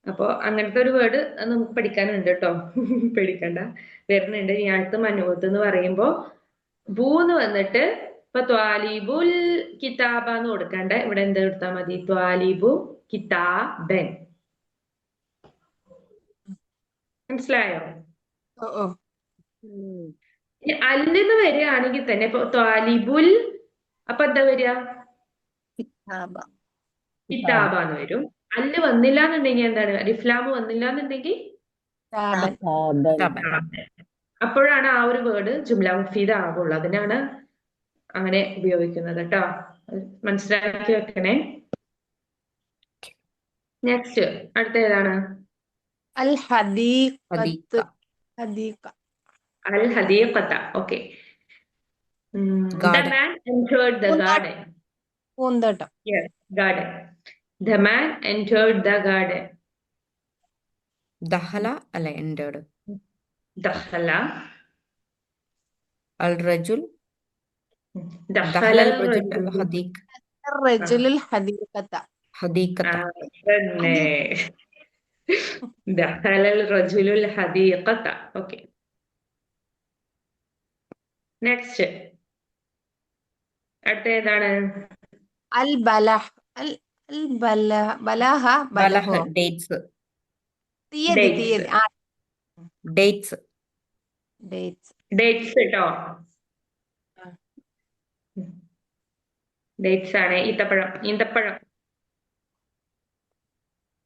അപ്പൊ അങ്ങനത്തെ ഒരു വേർഡ് നമുക്ക് പഠിക്കാനുണ്ട് കേട്ടോ. പേടിക്കണ്ട, വരുന്നുണ്ട്. ഇനി അടുത്ത് മനൂത്ത് എന്ന് പറയുമ്പോ ബൂന്ന് വന്നിട്ട് ഇപ്പൊ ത്വാലിബുൽ കിതാബ എന്ന് കൊടുക്കണ്ട, ഇവിടെ എന്ത് എടുത്താൽ മതി? ത്വാലിബു കിതാബൻ. മനസ്സിലായോ? ഓ ഓ ഉം. ഇനി അല്ലെന്ന് വരികയാണെങ്കിൽ തന്നെ ഇപ്പൊ ത്വാലിബുൽ, അപ്പൊ എന്താ വരിക? കിതാബ. കിതാബ എന്ന് വരും. അല്ല് വന്നില്ല എന്നുണ്ടെങ്കിൽ എന്താണ്? അലിഫ്ലാം വന്നില്ല എന്നുണ്ടെങ്കിൽ താബൻ. കിതാബൻ. കിതാബൻ. അപ്പോഴാണ് ആ ഒരു വേർഡ് ജുംല മുഫീദ ആവുള്ളൂ. അതിനാണ് അങ്ങനെ ഉപയോഗിക്കുന്നത് കേട്ടോ. അത് മനസ്സിലാക്കി വെക്കണേ. നെക്സ്റ്റ് അടുത്ത ഏതാണ്? അൽ ഹദീഖത്ത്. ഹദീഖ. ഹദീഖ. അൽ ഹദീഖത്ത. Okay. The garden. man entered the garden. പൂന്തോട്ടം. Yes, garden. The man entered the garden. ദഹല അല്ല എന്റേഡ്. دخل അൽ റജുൽ. دخل ദഹല അൽ റജുൽ الرجل. ഹദീഖ. റജുലുൽ ഹദീഖത്ത. ഹദീഖത്ത. തന്നെ. دخل الرجل الحديقة. Okay. നെക്സ്റ്റ് അടുത്ത ഏതാണ്? അൽ ബലഹ്. അൽ അൽ ബലഹ. ബലഹ് ബലഹോ. ഡേറ്റ്സ്. തീയതി. Dates. തീയതി. ഡേറ്റ്സ്. ഡേറ്റ്സ്. ഡേറ്റ്സ് കേട്ടോ. ഡേറ്റ്സ് ആണ്. ഈത്തപ്പഴം, ഈന്തപ്പഴം.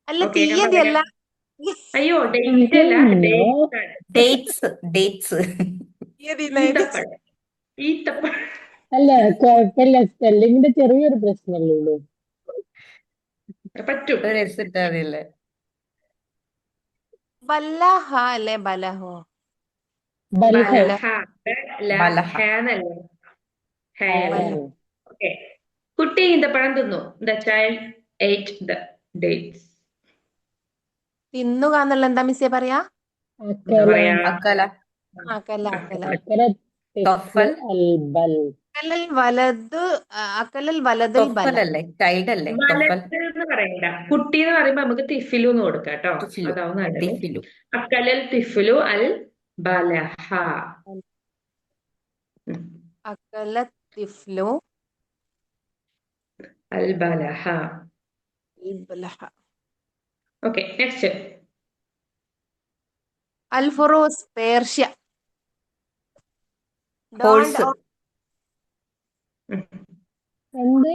അല്ല ഓക്കെ, ഞാൻ തീയതി അല്ല. പറയാം. അയ്യോ, ഡേറ്റ് അല്ല, ഡേറ്റ്സ് ആണ്. ഡേറ്റ്സ്. ഡേറ്റ്സ്. തീയതി ഈത്തപ്പഴം, ഈത്തപ്പഴം. അല്ല കുഴപ്പമില്ല, സ്പെല്ലിങ്ങിന്റെ ചെറിയൊരു പ്രശ്നമല്ലേ ഉള്ളൂ. പറ്റും. ഒരു രസിട്ടതില്ലേ. ബലഹ അല്ലേ ബലഹോ. ബൽഹ. ബലഹ. ബലഹ. ഹേന്നല്ലേ? ഹേ. ബലഹ. ഓക്കെ. കുട്ടി ഈന്തപ്പഴം തിന്നു. The child ate the dates. തിന്നുക എന്നുള്ള എന്താ മിസ്സേ പറയാ? എന്താ അക്കല. പറയാ? അക്കല. അക്കല. അക്കല. അക്കല തൊഫൽ. അൽബൽ. അക്കലൽ വലതു. അക്കലൽ വലതുൽ ബല. തൊഫൽ അല്ലേ, ചൈൽഡ് അല്ലേ തൊഫൽ. വലത് എന്ന് പറയണ്ട. കുട്ടി എന്ന് പറയുമ്പോ നമുക്ക് തിഫിലു എന്ന് കൊടുക്കാം കേട്ടോ. തുഫിലു. അതാവും നല്ലത്. തിഫിലു. അക്കലൽ തിഫിലു അൽ ബലഹ. അക്കല തിഫ്ലു അൽ ബലഹ. അൽ ബലഹ. Okay, next. അൽ ഫുറൂസ് പേർഷ്യ. ഹോഴ്സ്. എന്ത്?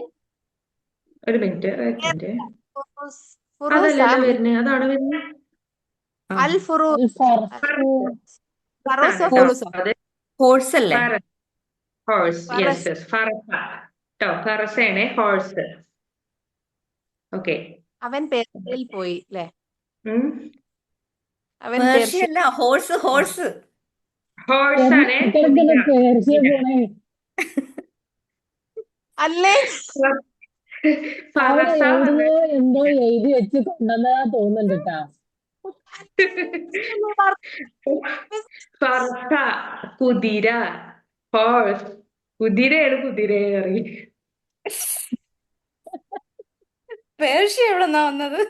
ഒരു മിനിറ്റ്. ഫുറൂസ്. അതല്ലല്ലോ വരുന്നത്, അതാണ് വരുന്നത്. അൽ ഫുറൂസ്. ഫറോസോ ആണ് ഫുറൂസോ? ട്ടോ. അത് ഹോഴ്സ് അല്ലേ. ഹോഴ്സ്. ഫറസ്. യെസ് യെസ്, ഫറസ ട്ടോ. ഫറസയാണ് ഹോഴ്സ്. ഓക്കെ. അവൻ പേർഷ്യയിൽ പോയി അല്ലേ? അവൻ പേർഷ്യ പേർഷ്യ. അല്ല, ഹോഴ്സ്. ഹോഴ്സ്. ഹോഴ്സ് ആണ്. ഇടയ്ക്കിടയ്ക്ക് പേർഷ്യ പോണേ. അല്ലേ? അവിടെ ഫറസ വന്ന് എവിടെയോ എന്തോ എഴുതി വെച്ച് കൊണ്ടുവന്നതാ തോന്നുന്നുണ്ട് കേട്ടാ. ഫറസ കുതിര. ഹോഴ്സ് കുതിരയാണ്. കുതിരയെ അറിയും. പേർഷ്യ എവിടെന്നാ വന്നത്?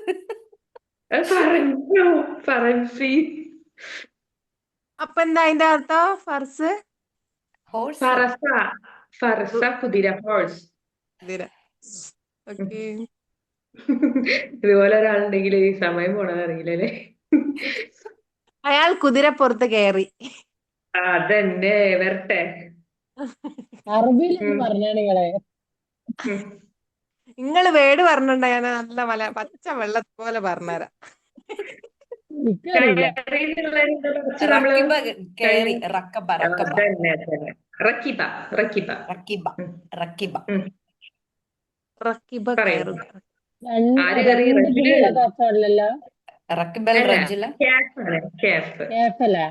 പറഞ്ഞു ഫറൻസി. അപ്പൊ എന്താ അതിന്റെ അർത്ഥം? ഫർസ്. ഹോഴ്സ്. ഫറസ. ഫറസ കുതിര. ഹോഴ്സ്. ഓക്കെ. ഇതുപോലെ ഒരാളുണ്ടെങ്കിൽ ഈ സമയം പോണത് അറിയില്ലല്ലേ. അയാൾ കുതിരപ്പുറത്ത് കയറി. അതന്നെ, വരട്ടെ. അറബിയിലൊന്നും പറഞ്ഞാ നിങ്ങളെ. നിങ്ങള് വേട് പറഞ്ഞിട്ടുണ്ട, ഞാൻ നല്ല പച്ച വെള്ളത്തെ പോലെ പറഞ്ഞുതരാം. എനിക്കറിയില്ല. റക്കിബ കയറി. റക്കബ. റക്കബ. അതന്നെ. റക്കിബ. റക്കിബ. റക്കിബ. റക്കിബ. റക്കിബ പറയൂ. കയറുക. ആര് കയറി? റജുല്. അല്ലല്ലോ. റക്കിബൽ അല്ല, റജുല. കാഫാണ്. കാഫ്. കേഫല്ലേ?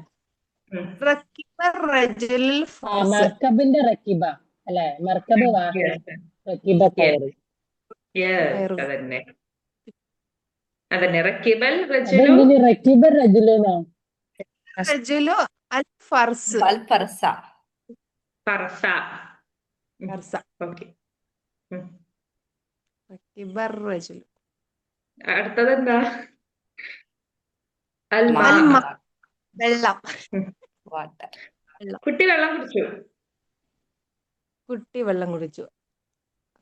റക്കിബ റജുൽ ഫർസ്. മർക്കബിന്റെ റക്കിബ അല്ലെ? മർക്കബ് വാഹനം. റക്കിബ കയറി. കയറുക. അതന്നെ. അതന്നെ. റക്കിബൽ റജുലു. അതെന്തിന് റക്കിബ റജുലൂന്നോ? റജുലു അൽ ഫർസ്. അൽ ഫർസ. ഫറസ. ഫർസ. ഓക്കെ. റക്കിബ റജുലു. അടുത്തതെന്താ? അൽമാ അൽമ വെള്ളം വാട്ടർ. വെള്ളം. കുട്ടി വെള്ളം കുടിച്ചു. കുട്ടി വെള്ളം കുടിച്ചു.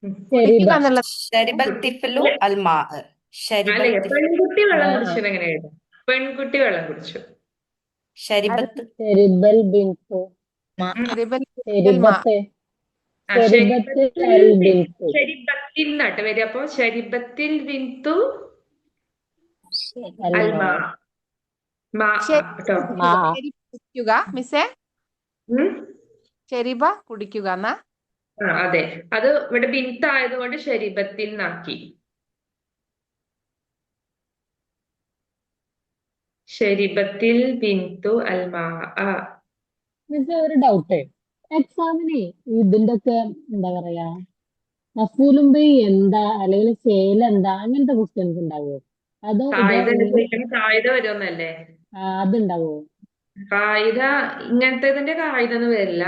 ശരിബ കുടിക്കുക എന്നുള്ളത് ഷരിബൽ കുട്ടി തിഫ്ലു അൽമാ. ഷരിബൽ അല്ലെങ്കിൽ തിഫ്ലു. പെൺകുട്ടി ആ വെള്ളം കുടിച്ചു എന്ന് എങ്ങനെ എഴുതാം? പെൺകുട്ടി വെള്ളം കുടിച്ചു. ഷരിബത്ത്. ശരിബൽ ബിന്തു ശരിബൽ ശരിബത്ത് ആ, ശരിബത്ത് ശരിബത്തിൽ അൽ ബിന്തു ശരിബത്തിൽ നാട്ട് വരിക. അപ്പൊ ശരിബത്തിൽ ബിന്തു അൽമാ അൽമാ. മാ കേട്ടോ. മാ കുടിക്കുക മിസ്സേ. ഉം. ശരിബ കുടിക്കുക എന്നാ. ആ അതെ, അത് ഇവിടെ ബിന്ത് ആയതുകൊണ്ട് ശരിബത്തിൽ നാക്കി. ശരിബത്തിൽ ബിന്തു അൽമാ. മിസ്സേ ഒരു ഡൗട്ട്, എക്സാമിന് ഇതിന്റെ ഒക്കെ എന്താ പറയാ മഫൂലും ബി എന്താ അല്ലെങ്കിൽ ഫെയിൽ എന്താ അങ്ങനത്തെ ക്വസ്റ്റ്യൻസ് ഉണ്ടാവോ? അതോ കായിക ചോദിക്കണം, കായിക വരുമെന്നല്ലേ? അതുണ്ടാവോ? കായിക ഇങ്ങനത്തേതിന്റെ കായിക ഒന്നും വരില്ല.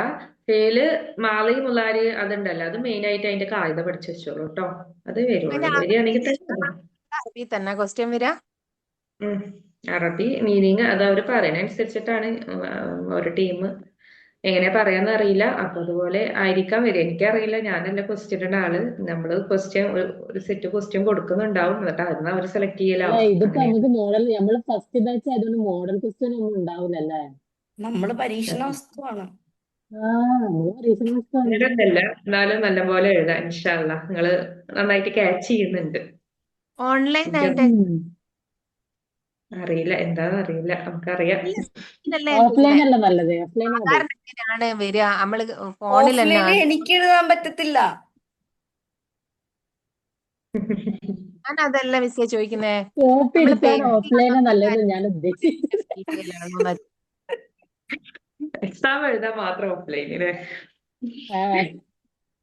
ഫേല് മാളി മുലാരി അതുണ്ടല്ലോ, അത് മെയിൻ ആയിട്ട് അതിന്റെ കായിക പഠിച്ചു വെച്ചോളൂ കേട്ടോ. അത് വരുവുള്ളൂ, വരികയാണെങ്കിൽ തന്നെ. അറബി തന്നെ ക്വസ്റ്റ്യൻ വരാ. ഉം. അറബി മീനിങ് അത് അവർ പറയുന്ന അനുസരിച്ചിട്ടാണ് ഒരു ടീം എങ്ങനെ പറയാന്ന് അറിയില്ല. അപ്പൊ അതുപോലെ ആയിരിക്കാം വരിക, എനിക്കറിയില്ല. ഞാനല്ല ക്വസ്റ്റ്യൻ ആള്. നമ്മള് ക്വസ്റ്റ്യൻ ഒരു സെറ്റ് ക്വസ്റ്റ്യൻ കൊടുക്കുന്നുണ്ടാവും, എന്നിട്ട് അതിന് അവർ സെലക്ട് അല്ല ചെയ്യലാവും. ഇതിപ്പോ അങ്ങനെ നമുക്ക് മോഡൽ നമ്മള് ഫസ്റ്റ് ബാച്ച് ആയതുകൊണ്ട് മോഡൽ ക്വസ്റ്റ്യൻ ഒന്നും ഉണ്ടാവില്ലല്ലേ? നമ്മള് പരീക്ഷണ വസ്തുവാണ്. നമ്മള് പരീക്ഷണ അങ്ങനെയൊന്നുമല്ല, എന്നാലും നല്ലപോലെ എഴുതാം ഇൻഷാ അള്ളാ. നിങ്ങള് നന്നായിട്ട് ക്യാച്ച് ചെയ്യുന്നുണ്ട്. ഓൺലൈൻ എനിക്ക് ആയിട്ട് അറിയില്ല, എന്താന്ന് അറിയില്ല, നമുക്കറിയാം. ഇതല്ലേ ഓഫ്ലൈൻ അല്ല നല്ലത്, ഓഫ്ലൈൻ മതി. സാധാരണ എങ്ങനെയാണ് വരിക? നമ്മള് ഫോണിൽ തന്നെ ഓഫ്ലൈനിൽ എനിക്ക് എഴുതാൻ പറ്റത്തില്ല. ഞാൻ അതല്ല മിസ്സേ ചോദിക്കുന്നേ. കോപ്പി നമ്മള് എടുക്കാൻ ഓഫ്ലൈനാ നല്ലത് ഞാൻ ഉദ്ദേശിച്ചത്. എക്സാം എഴുതാൻ മാത്രം ഓഫ്ലൈനില്. ആ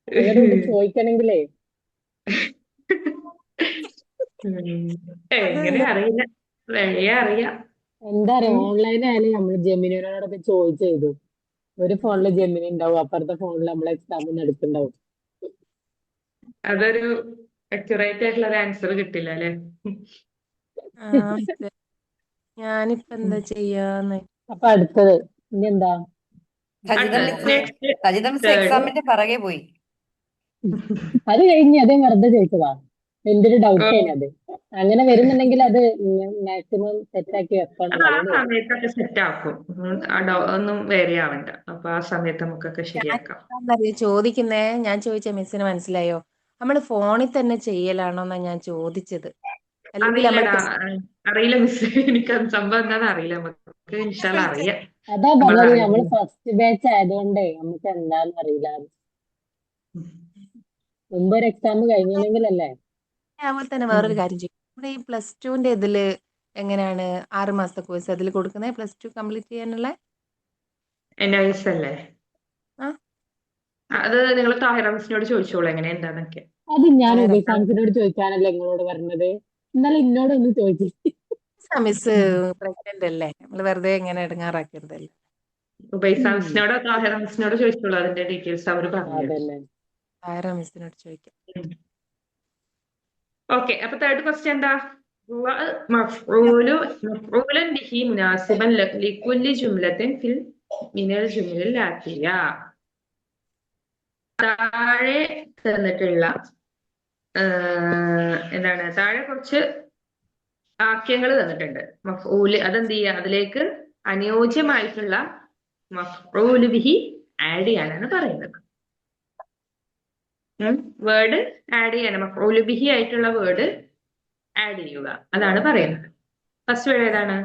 നിങ്ങളുടെ ചോദിക്കണെങ്കിലേ എങ്ങനെ അറിയില്ല, വഴിയെ അറിയാം. എന്താ പറയാ, ഓൺലൈൻ ആയാലും നമ്മൾ ജെമിനിയോടൊക്കെ ചോദിച്ചു. ഒരു ഫോണില് ജെമിനി ഉണ്ടാവും, അപ്പുറത്തെ ഫോണിൽ നമ്മളെ എക്സാം നടക്കുന്നുണ്ടാവും. അതൊരു അക്യുറേറ്റ് ആയിട്ടുള്ള ഒരു ആൻസർ കിട്ടില്ല അല്ലെ? ഞാനിപ്പോ എന്താ ചെയ്യാന്ന്. അപ്പൊ അടുത്തത് ഇനി എന്താ? സജിത മിസ് എക്സാമിന്റെ പിറകെ പോയി. അത് കഴിഞ്ഞ് അതേ വെറുതെ ചോദിച്ചതാ, എന്റെ ഒരു ഡൗട്ട് അത്. അങ്ങനെ വരുന്നുണ്ടെങ്കിൽ അത് മാക്സിമം സെറ്റാക്കി വെക്കണം. ആ സമയത്തൊക്കെ സെറ്റ് ആക്കും. ഒന്നും വേറെ ആവണ്ട. അപ്പൊ ആ സമയത്ത് നമുക്കൊക്കെ ശരിയാക്കാം. ചോദിക്കുന്നേ, ഞാൻ ചോദിച്ച മിസ്സിന് മനസ്സിലായോ? നമ്മള് ഫോണിൽ തന്നെ ചെയ്യലാണോന്നാ ഞാൻ ചോദിച്ചത്. അല്ലെങ്കിൽ അറിയില്ലടാ, അറിയില്ല മിസ്. എനിക്ക് സംഭവം എന്താണെന്ന് അറിയില്ല. നമുക്ക് ഇൻഷാ അള്ളാ അറിയാം. അതാ പറഞ്ഞത്, നമ്മള് ഫസ്റ്റ് ബാച്ച് ആയതുകൊണ്ടേ നമുക്ക് എന്താന്ന് അറിയില്ല. മുമ്പ് ഒരു എക്സാം കഴിഞ്ഞില്ലെങ്കിലല്ലേ. അതുപോലെ തന്നെ വേറൊരു കാര്യം ചെയ്യും. നമ്മുടെ ഈ +2 ഇതില് എങ്ങനെയാണ് 6 മാസത്തെ കോഴ്സ് അതിൽ കൊടുക്കുന്നത് +2 കംപ്ലീറ്റ് ചെയ്യാനുള്ള? NIS അല്ലേ? ആ അത് നിങ്ങൾ താഹിറ മിസ്സിനോട് ചോദിച്ചോളൂ എങ്ങനെ എന്താന്നൊക്കെ. അത് ഞാൻ ഉബൈസാൻസിനോട് ചോദിക്കാനല്ലേ നിങ്ങളോട് പറഞ്ഞത്. ഇന്നലെ എന്നോടൊന്ന് ചോദിച്ചു. മിസ് പ്രഗ്നന്റ് അല്ലേ, നമ്മൾ വെറുതെ ഇങ്ങനെ ഇടങ്ങാറാക്കരുതല്ലോ. ഉബൈസാ മിസ്സിനോടോ താഹിറ മിസ്സിനോടോ ചോദിച്ചോളൂ, അതിന്റെ ഡീറ്റെയിൽസ് അവർ പറഞ്ഞു. അതന്നെ. താര മിസ്സിനോട് ചോദിക്കാം. ഓക്കെ, അപ്പൊ തേർഡ് ക്വസ്റ്റ്യൻ എന്താ? മഫ്ഊലുൻ ബിഹി മുനാസിബൻ ലികുല്ലി ജുംലത്തിൻ മിനൽ ജുംലൽ ആതിയ. താഴെ തന്നിട്ടുള്ള എന്താണ്, താഴെ കുറച്ച് വാക്യങ്ങൾ തന്നിട്ടുണ്ട്. മഫ്ഊല് അതെന്ത് ചെയ്യുക, അതിലേക്ക് അനുയോജ്യമായിട്ടുള്ള മഫ്ഊല് ബിഹി ആഡ് ചെയ്യാനാണ് പറയുന്നത്. വേർഡ് ആഡ് ചെയ്യണം, മഫ്ഊല് ബിഹി ആയിട്ടുള്ള വേർഡ് ആഡ് ചെയ്യുക, അതാണ് പറയുന്നത്. ഫസ്റ്റ് വേർഡ് ഏതാണ്?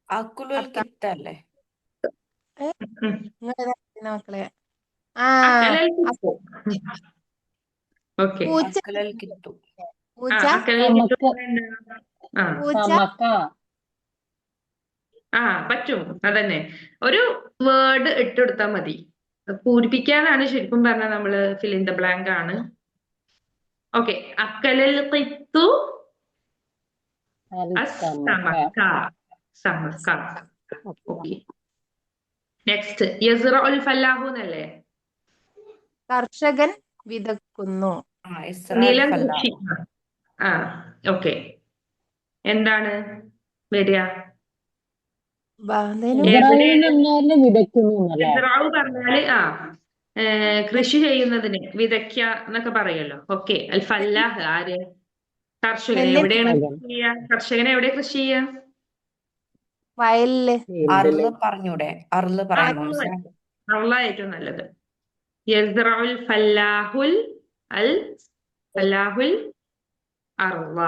അക്കുലുൽ കിത്തല്ലേ? മക്കളെ ഓക്കെ, അക്കുലുൽ കിത്തു. പറ്റും. അതന്നെ, ഒരു വേർഡ് ഇട്ടെടുത്താൽ മതി. പൂരിപ്പിക്കാനാണ് ശരിക്കും പറഞ്ഞാൽ നമ്മള് ഫിൽ ഇൻ ദ ബ്ലാങ്ക് ആണ്. ഓക്കെ, അക്കലൽ ഖിത്തു സമക്ക. ഓക്കെ, നെക്സ്റ്റ് യസ്റഉൽ ഫല്ലാഹു എന്നല്ലേ? കർഷകൻ വിതക്കുന്നു. നിലം കൃഷി. ഓക്കെ, എന്താണ് വരിക? ബാധനു ഇസ്രായേൽ എവിടെയാണ് എന്ന് പറഞ്ഞാല് വിതയ്ക്കുന്നു എന്നല്ലേ? ഇസ്രാവ് പറഞ്ഞാല് കൃഷി ചെയ്യുന്നതിന് വിതയ്ക്ക എന്നൊക്കെ പറയുമല്ലോ. ഓക്കെ, അൽ ഫല്ലാഹ് ആര്? കർഷകൻ. നെല്ല് എവിടെയാണ് മകൻ കൃഷി ചെയ്യുക? കർഷകൻ എവിടെ കൃഷി ചെയ്യുക? വയലില് ഫീൽഡില്. അർള് പറഞ്ഞൂടെ? അർള് പറയാമോ മിസ്സേ? അള്ള ഏറ്റവും നല്ലത്. യസ്റഉൽ ഫല്ലാഹുൽ അൽ ഫല്ലാഹുൽ അർള.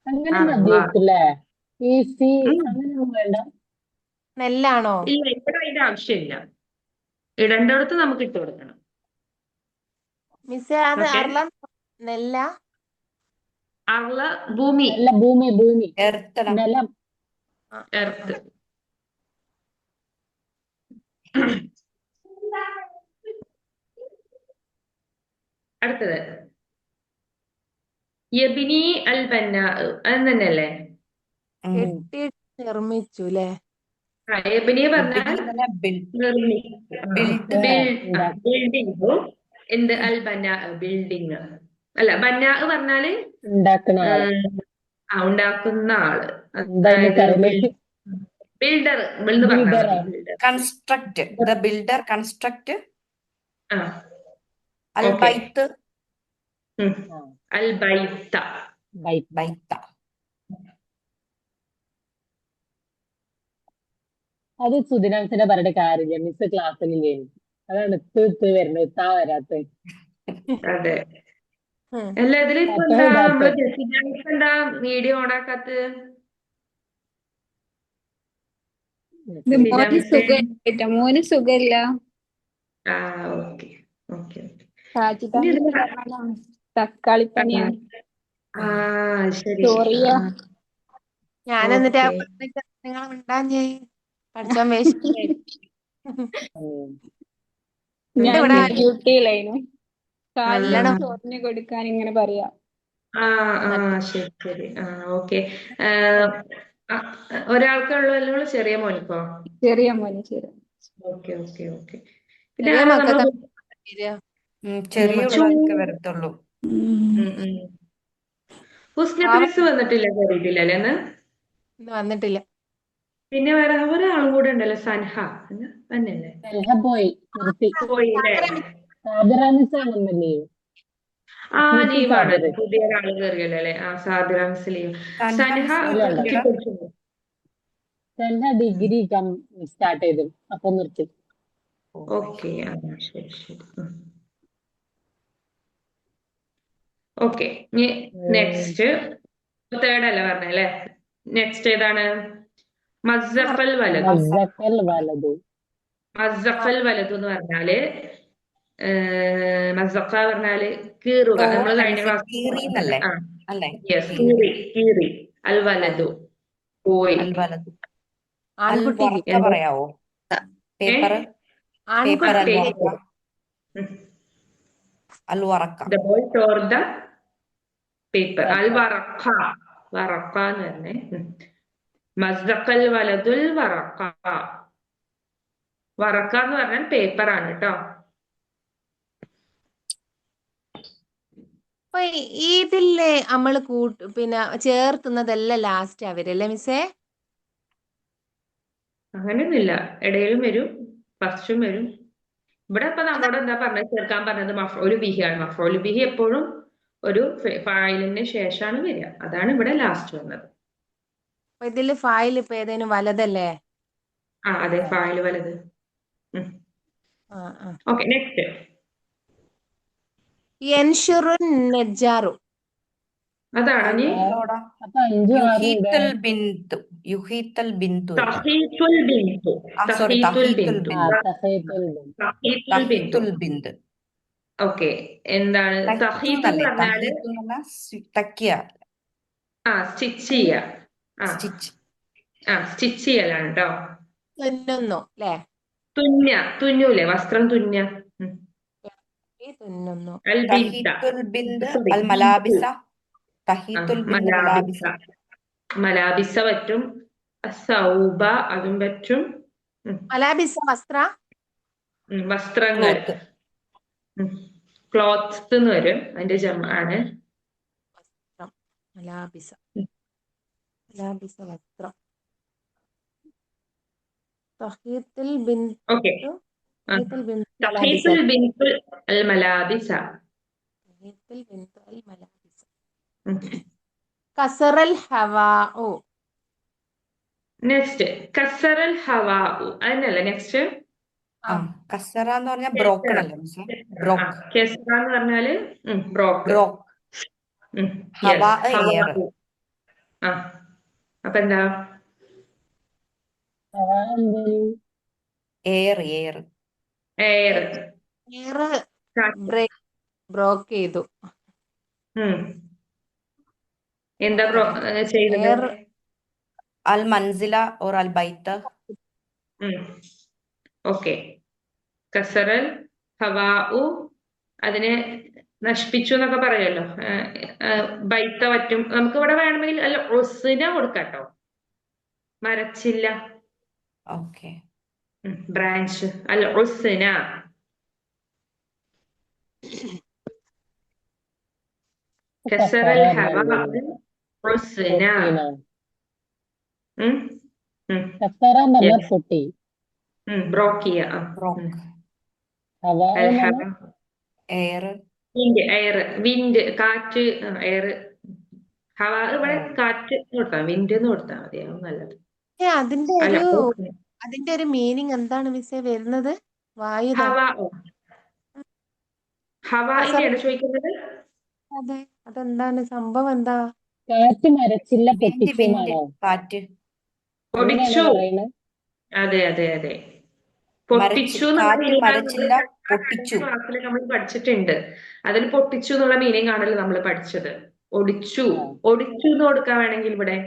അങ്ങനെ അർള. മതിയായിരിക്കില്ലേ? ഈ സി ഉം. അങ്ങനെയൊന്നും വേണ്ട. നെല്ലാണോ? ഇല്ല, ഇവിടെ അതിന്റെ ആവശ്യമില്ല. ഇടേണ്ടടുത്ത് നമുക്ക് ഇട്ട് കൊടുക്കണം. മിസ്സേ അത് ഓക്കെ, അർളം നെല്ല അർള ഭൂമി, അല്ല, ഭൂമി എർത്തട. നിലം. എർത്ത്. അടുത്തത് യബിനി അൽ ബന്നാ, അത് തന്നെയല്ലേ? കെട്ടിയിട്ട് നിർമ്മിച്ചു അല്ലേ? യബിനി പറഞ്ഞാൽ ബിൽഡ്. ബിൽഡിംഗ്. എന്ത്? അൽ ബന്നാ ബിൽഡിങ്. അല്ല, ബന്നാ പറഞ്ഞാല് ഉണ്ടാക്കുന്ന ആള്. ഉണ്ടാക്കുന്ന ആള്. എന്തായാലും അതായത് കറിയിലേക്ക് ബിൽഡർ എന്ന് പറഞ്ഞാൽ ബിൽഡർ മതി. ആണ്. Builder. Construct. The builder construct. ആ, അൽ ഓക്കെ. ബൈത്ത്. ആ, അൽ ബൈത്ത. ബൈത്ത്. ബൈത്ത. അത് സുദിനാംസിനെ പറഞ്ഞിട്ട് കാര്യമില്ല. മിസ് ക്ലാസ്സിലില്ലേ, അതാണ് ഇത്ത് വരുന്നത്, ഇത്താ വരാത്ത. അതെ. ഉം. അല്ല, ഇതിലിപ്പോ അപ്പൊ എന്താ ഇതാത്ത നമ്മള് ജെസിജാനിക്ക് എന്താ വീഡിയോ ഓണാക്കാത്തത്? ഇത് മോന് ജെസിജാമിസ്. സുഖമില്ല, മോന് സുഖമില്ല. ആ, ഓക്കെ ഓക്കെ ഓക്കെ. ഇനി ഷാജിദാമിക്ക് ഇതില് പറഞ്ഞതാണ് തക്കാളിപ്പനിയാണ്. ആ, ശരി ശരി. സോറിയ. ഞാൻ എന്നിട്ട് ഓക്കെ. നിങ്ങൾ മിണ്ടാഞ്ഞേ പഠിച്ചോൻ വേശിക്കേ. ഞാൻ ഇവിടെ ഇന്ന് ഡ്യൂട്ടിയിലായിരുന്നു. കാലിന് നല്ലോണം ചൊറിഞ്ഞു കൊടുക്കാൻ ഇങ്ങനെ പറയാ. ആ ആ ശരി ശരി. ആ, ഓക്കെ. ഒരാൾക്കുള്ളൂ അല്ലോ, ചെറിയ മോനിക്കോ? ചെറിയ മോന് ചെറിയ. Okay okay okay. പിന്നെ ചെറിയ ആരാ മക്കൾക്ക് നമ്മള് വരിക. ചെറിയ പിള്ളേർക്ക് വരത്തുള്ളൂ. ഹുസ്ന പാവം പ്രിൻസ് വന്നിട്ടില്ല, കയറിയിട്ടില്ല അല്ലേ ഇന്ന്? ഇന്ന് വന്നിട്ടില്ല. പിന്നെ വേറെ ഒരാളും കൂടെ ഉണ്ടല്ലോ, സൻഹ തന്നെയല്ലേ? സെൽഹ പോയി, നിർത്തി. പോയില്ലേ? സാദിറ മിസ് ആണെന്നല്ലേ? ആ, മിസ് ലീവാണ്. സാദിറ പുതിയ ഒരാള് കയറിയല്ലോ അല്ലേ? ആ, Sadira miss leave. Sanha Sanha miss ഇല്ലണ്ട. പ്ലസ് ടു പഠിച്ചു. സെൽഹ ഡിഗ്രി സ്റ്റാർട്ട് ചെയ്തു, അപ്പൊ നിർത്തി. ഓക്കെ, ആ, ശരി ശരി. ഓക്കെ, നെക്സ്റ്റ് തേർഡ് അല്ല പറഞ്ഞല്ലേ? നെക്സ്റ്റ് ഏതാണ്? മസ്സഖൽ വലതു. മസ്സഖൽ വലതു. മസ്സഖൽ വലതു എന്ന് പറഞ്ഞാല് മസ്സഖ പറഞ്ഞാല് കീറുക. നമ്മൾ കഴിഞ്ഞ ക്ലാസ് കീറിന്നല്ലേ? അല്ലേ? യെസ്, കീറി കീറി. അൽ വലതു പോയി. അൽ വലതു. അൽ ആൺകുട്ടിക്ക് വറക്ക പറയാവോ? പേപ്പർ. പേപ്പർ അൽ ആൺകുട്ടിക്ക് വറക്ക. അൽ വറക്ക. The boy tore the paper. അൽ വറക്ക. വറക്ക എന്ന് പറഞ്ഞേ. മസ്സഖൽ വലതുൽ വറക്ക. വറക്ക എന്ന് പറഞ്ഞാൽ പേപ്പർ ആണ് കേട്ടോ. അപ്പൊ ഇതില്ലേ നമ്മള് പിന്നെ ചേർത്തുന്നതെല്ലാം ലാസ്റ്റ് അവരല്ലേ മിസ്സേ? അങ്ങനെയൊന്നുമില്ല, ഇടയിലും വരും, ഫസ്റ്റും വരും. ഇവിടെ ഇപ്പൊ നമ്മളോട് എന്താ പറഞ്ഞത്? ചേർക്കാൻ പറഞ്ഞത് മഫ്ഊൽ ബിഹിയാണ്. മഫ്ഊൽ ബിഹി എപ്പോഴും ഒരു ഫായിലിന് ശേഷമാണ് വരിക. അതാണ് ഇവിടെ ലാസ്റ്റ് വന്നത്. അപ്പൊ ഇതില് ഫായിൽ ഇപ്പൊ ഏതേനും വലതല്ലേ? ആ, അതെ, ഫായിൽ വലത്. ആ ആ. Okay, next. യൻഷുറു നെജ്ജാറു. അതാണ് ഇനി അപ്പൊ 5 6 യുഹീത്തൽ ബിന്തു. യുഹീത്തൽ ബിന്തു. തഹീത്തുൽ ബിന്തു. സോറി, തഹീത്തുൽ തഹീത്തുൽ ബിന്തു. ബിന്തു. തഹീത്തുൽ തഹീത്തുൽ ബിന്തു. തഹീത്തുൽ ബിന്ത്. ഓക്കെ, എന്താണ് തഹീത്ത് എന്ന് പറഞ്ഞാല്? തക്കിയ. സ്റ്റിച്ച് ചെയ്യ. സ്റ്റിച്ച്. സ്റ്റിച്ച് ചെയ്യലാണ് കേട്ടോ. തുന്നുന്നു അല്ലേ? തുന്നൂലേ, വസ്ത്രം തുന്ന. തുന്നുന്നു. അൽ ബിന്ത. തഹീത്തുൽ ബിന്ത്. Sorry, അൽ മലാബിസ. തഹീത്തുൽ ബിന്ത് മലാബിസ. മലാബിസ. മലാബിസ പറ്റും. സൗബ അതും പറ്റും. മലാബിസ വസ്ത്ര. വസ്ത്രങ്ങൾ. ക്ലോത്ത്സ് എന്ന് വരും, അതിന്റെ ആണ്. മലാബിസ മലാബിസ വസ്ത്രം. തഹീത്തുൽ ഓക്കെ. ബിന്തു തഹീത്തുൽ ബിന്തു മലാബിസ തഹീത്തുൽ ബിൻതുൽ അൽ മലാബിസ. തഹീത്തുൽ ബിന്തു അൽ മലാബിസ. ഉം. കസറൽ ഹവാഉ. നെക്സ്റ്റ് കസറൽ ഹവാഉ. അതിനല്ലേ നെക്സ്റ്റ്? ആ കസറ എന്ന് പറഞ്ഞാൽ ബ്രോക്കൺ അല്ലേ മിസ്സേ? ബ്രോക്ക് കെസ്റ എന്ന് പറഞ്ഞാല് ബ്രോക്ക്. ബ്രോക്ക്. ഹവാ എയർ. ഹവാഉ. ആ അപ്പൊ എന്താ? എന്ത് എയർ എയർ. എയർ. എയർ ബ്രോക്ക് ചെയ്തു. എന്താ ചെയ്തത്? എയർ അൽ മൻസില ഓർ അൽ ബൈത്ത്. ഓക്കെ. കസറൽ ഹവാഉ അതിനെ നശിപ്പിച്ചു എന്നൊക്കെ പറയുമല്ലോ. ബൈത്ത പറ്റും. നമുക്ക് ഇവിടെ വേണമെങ്കിൽ അല്ല ഒസിന കൊടുക്കാട്ടോ. മരച്ചില്ല, ഓക്കെ. ബ്രാഞ്ച് അൽ ഒസിന. കസറൽ ഹവാഉ ഒസിന. കസറ എന്ന് പറഞ്ഞാൽ പൊട്ടി. ബ്രോക്കിയ. ബ്രോക്ക്. ഹവാ അൽ എന്ന് ഹവ പറഞ്ഞാൽ എയർ. വിൻഡ്, എയർ, വിൻഡ്, കാറ്റ്, എയർ. ഹവ ഇവിടെ കാറ്റ് എന്ന് കൊടുത്താൽ വിൻഡ് എന്ന് കൊടുത്താൽ മതിയാവും നല്ലത്. അതിന്റെ അല്ല ഒരു മീനിങ് എന്താണ് മിസ്സേ വരുന്നത്? വായുധ. ഹവ ഹവയിനെയാണ് ചോദിക്കുന്നത്. അതെ, അതെന്താണ് സംഭവം? എന്താ? കാറ്റ് മരച്ചില്ല വിൻഡ് പൊട്ടിച്ചു വിൻഡ് എന്നാണോ? കാറ്റ്. അങ്ങനെയാണോ പൊടിച്ചു. പറയുന്നത്? അതെ അതെ അതെ. പൊട്ടിച്ചു എന്നുള്ള കാറ്റ് മീനിങ് മരച്ചില്ല പൊട്ടിച്ചു. ക്ലാസ്സിൽ നമ്മൾ പഠിച്ചിട്ടുണ്ട്. അതിൽ പൊട്ടിച്ചു എന്നുള്ള മീനിങ് ആണല്ലോ നമ്മൾ പഠിച്ചത്. ഒടിച്ചു. ഒടിച്ചു എന്ന് കൊടുക്കാൻ വേണമെങ്കിൽ ഇവിടെ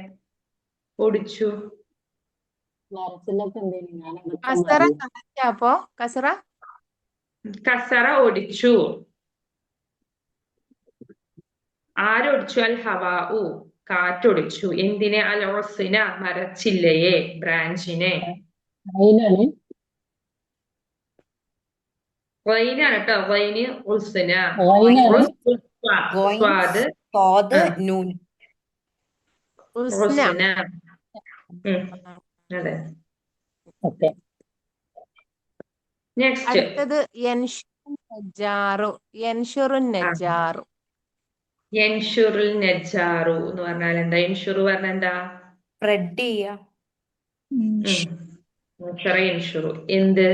ഒടിച്ചു. മരച്ചില്ലൊക്കെ എന്തേലും ഞാൻ കസറ അപ്പോ കസറ കസറ ഒടിച്ചു. ആരൊടിച്ചു? അൽ ഹവാഉ കാറ്റൊടിച്ചു. എന്തിനെ? അൽ ഒസിന മരച്ചില്ലയെ, ബ്രാഞ്ചിനെ. അതിനാണ് റൈനാണ് കേട്ടോ. റൈന് ഉൽസിന. അതിനാണ് സ്വാദ് സ്വാദ് നൂൻ. ഉസ്ന. ഉൽസിന. അതെ. ഓക്കെ. നെക്സ്റ്റ് അടുത്തത് യൻഷുറുൻ നജ്ജാറു. യൻഷുറുൻ നജ്ജാറു. യൻഷുറുൽ നജ്ജാറു എന്ന് പറഞ്ഞാൽ എന്താ? യൻഷുറു പറഞ്ഞാൽ എന്താ? സ്പ്രെഡ് ചെയ്യാ. യൻഷുറു എന്ത്?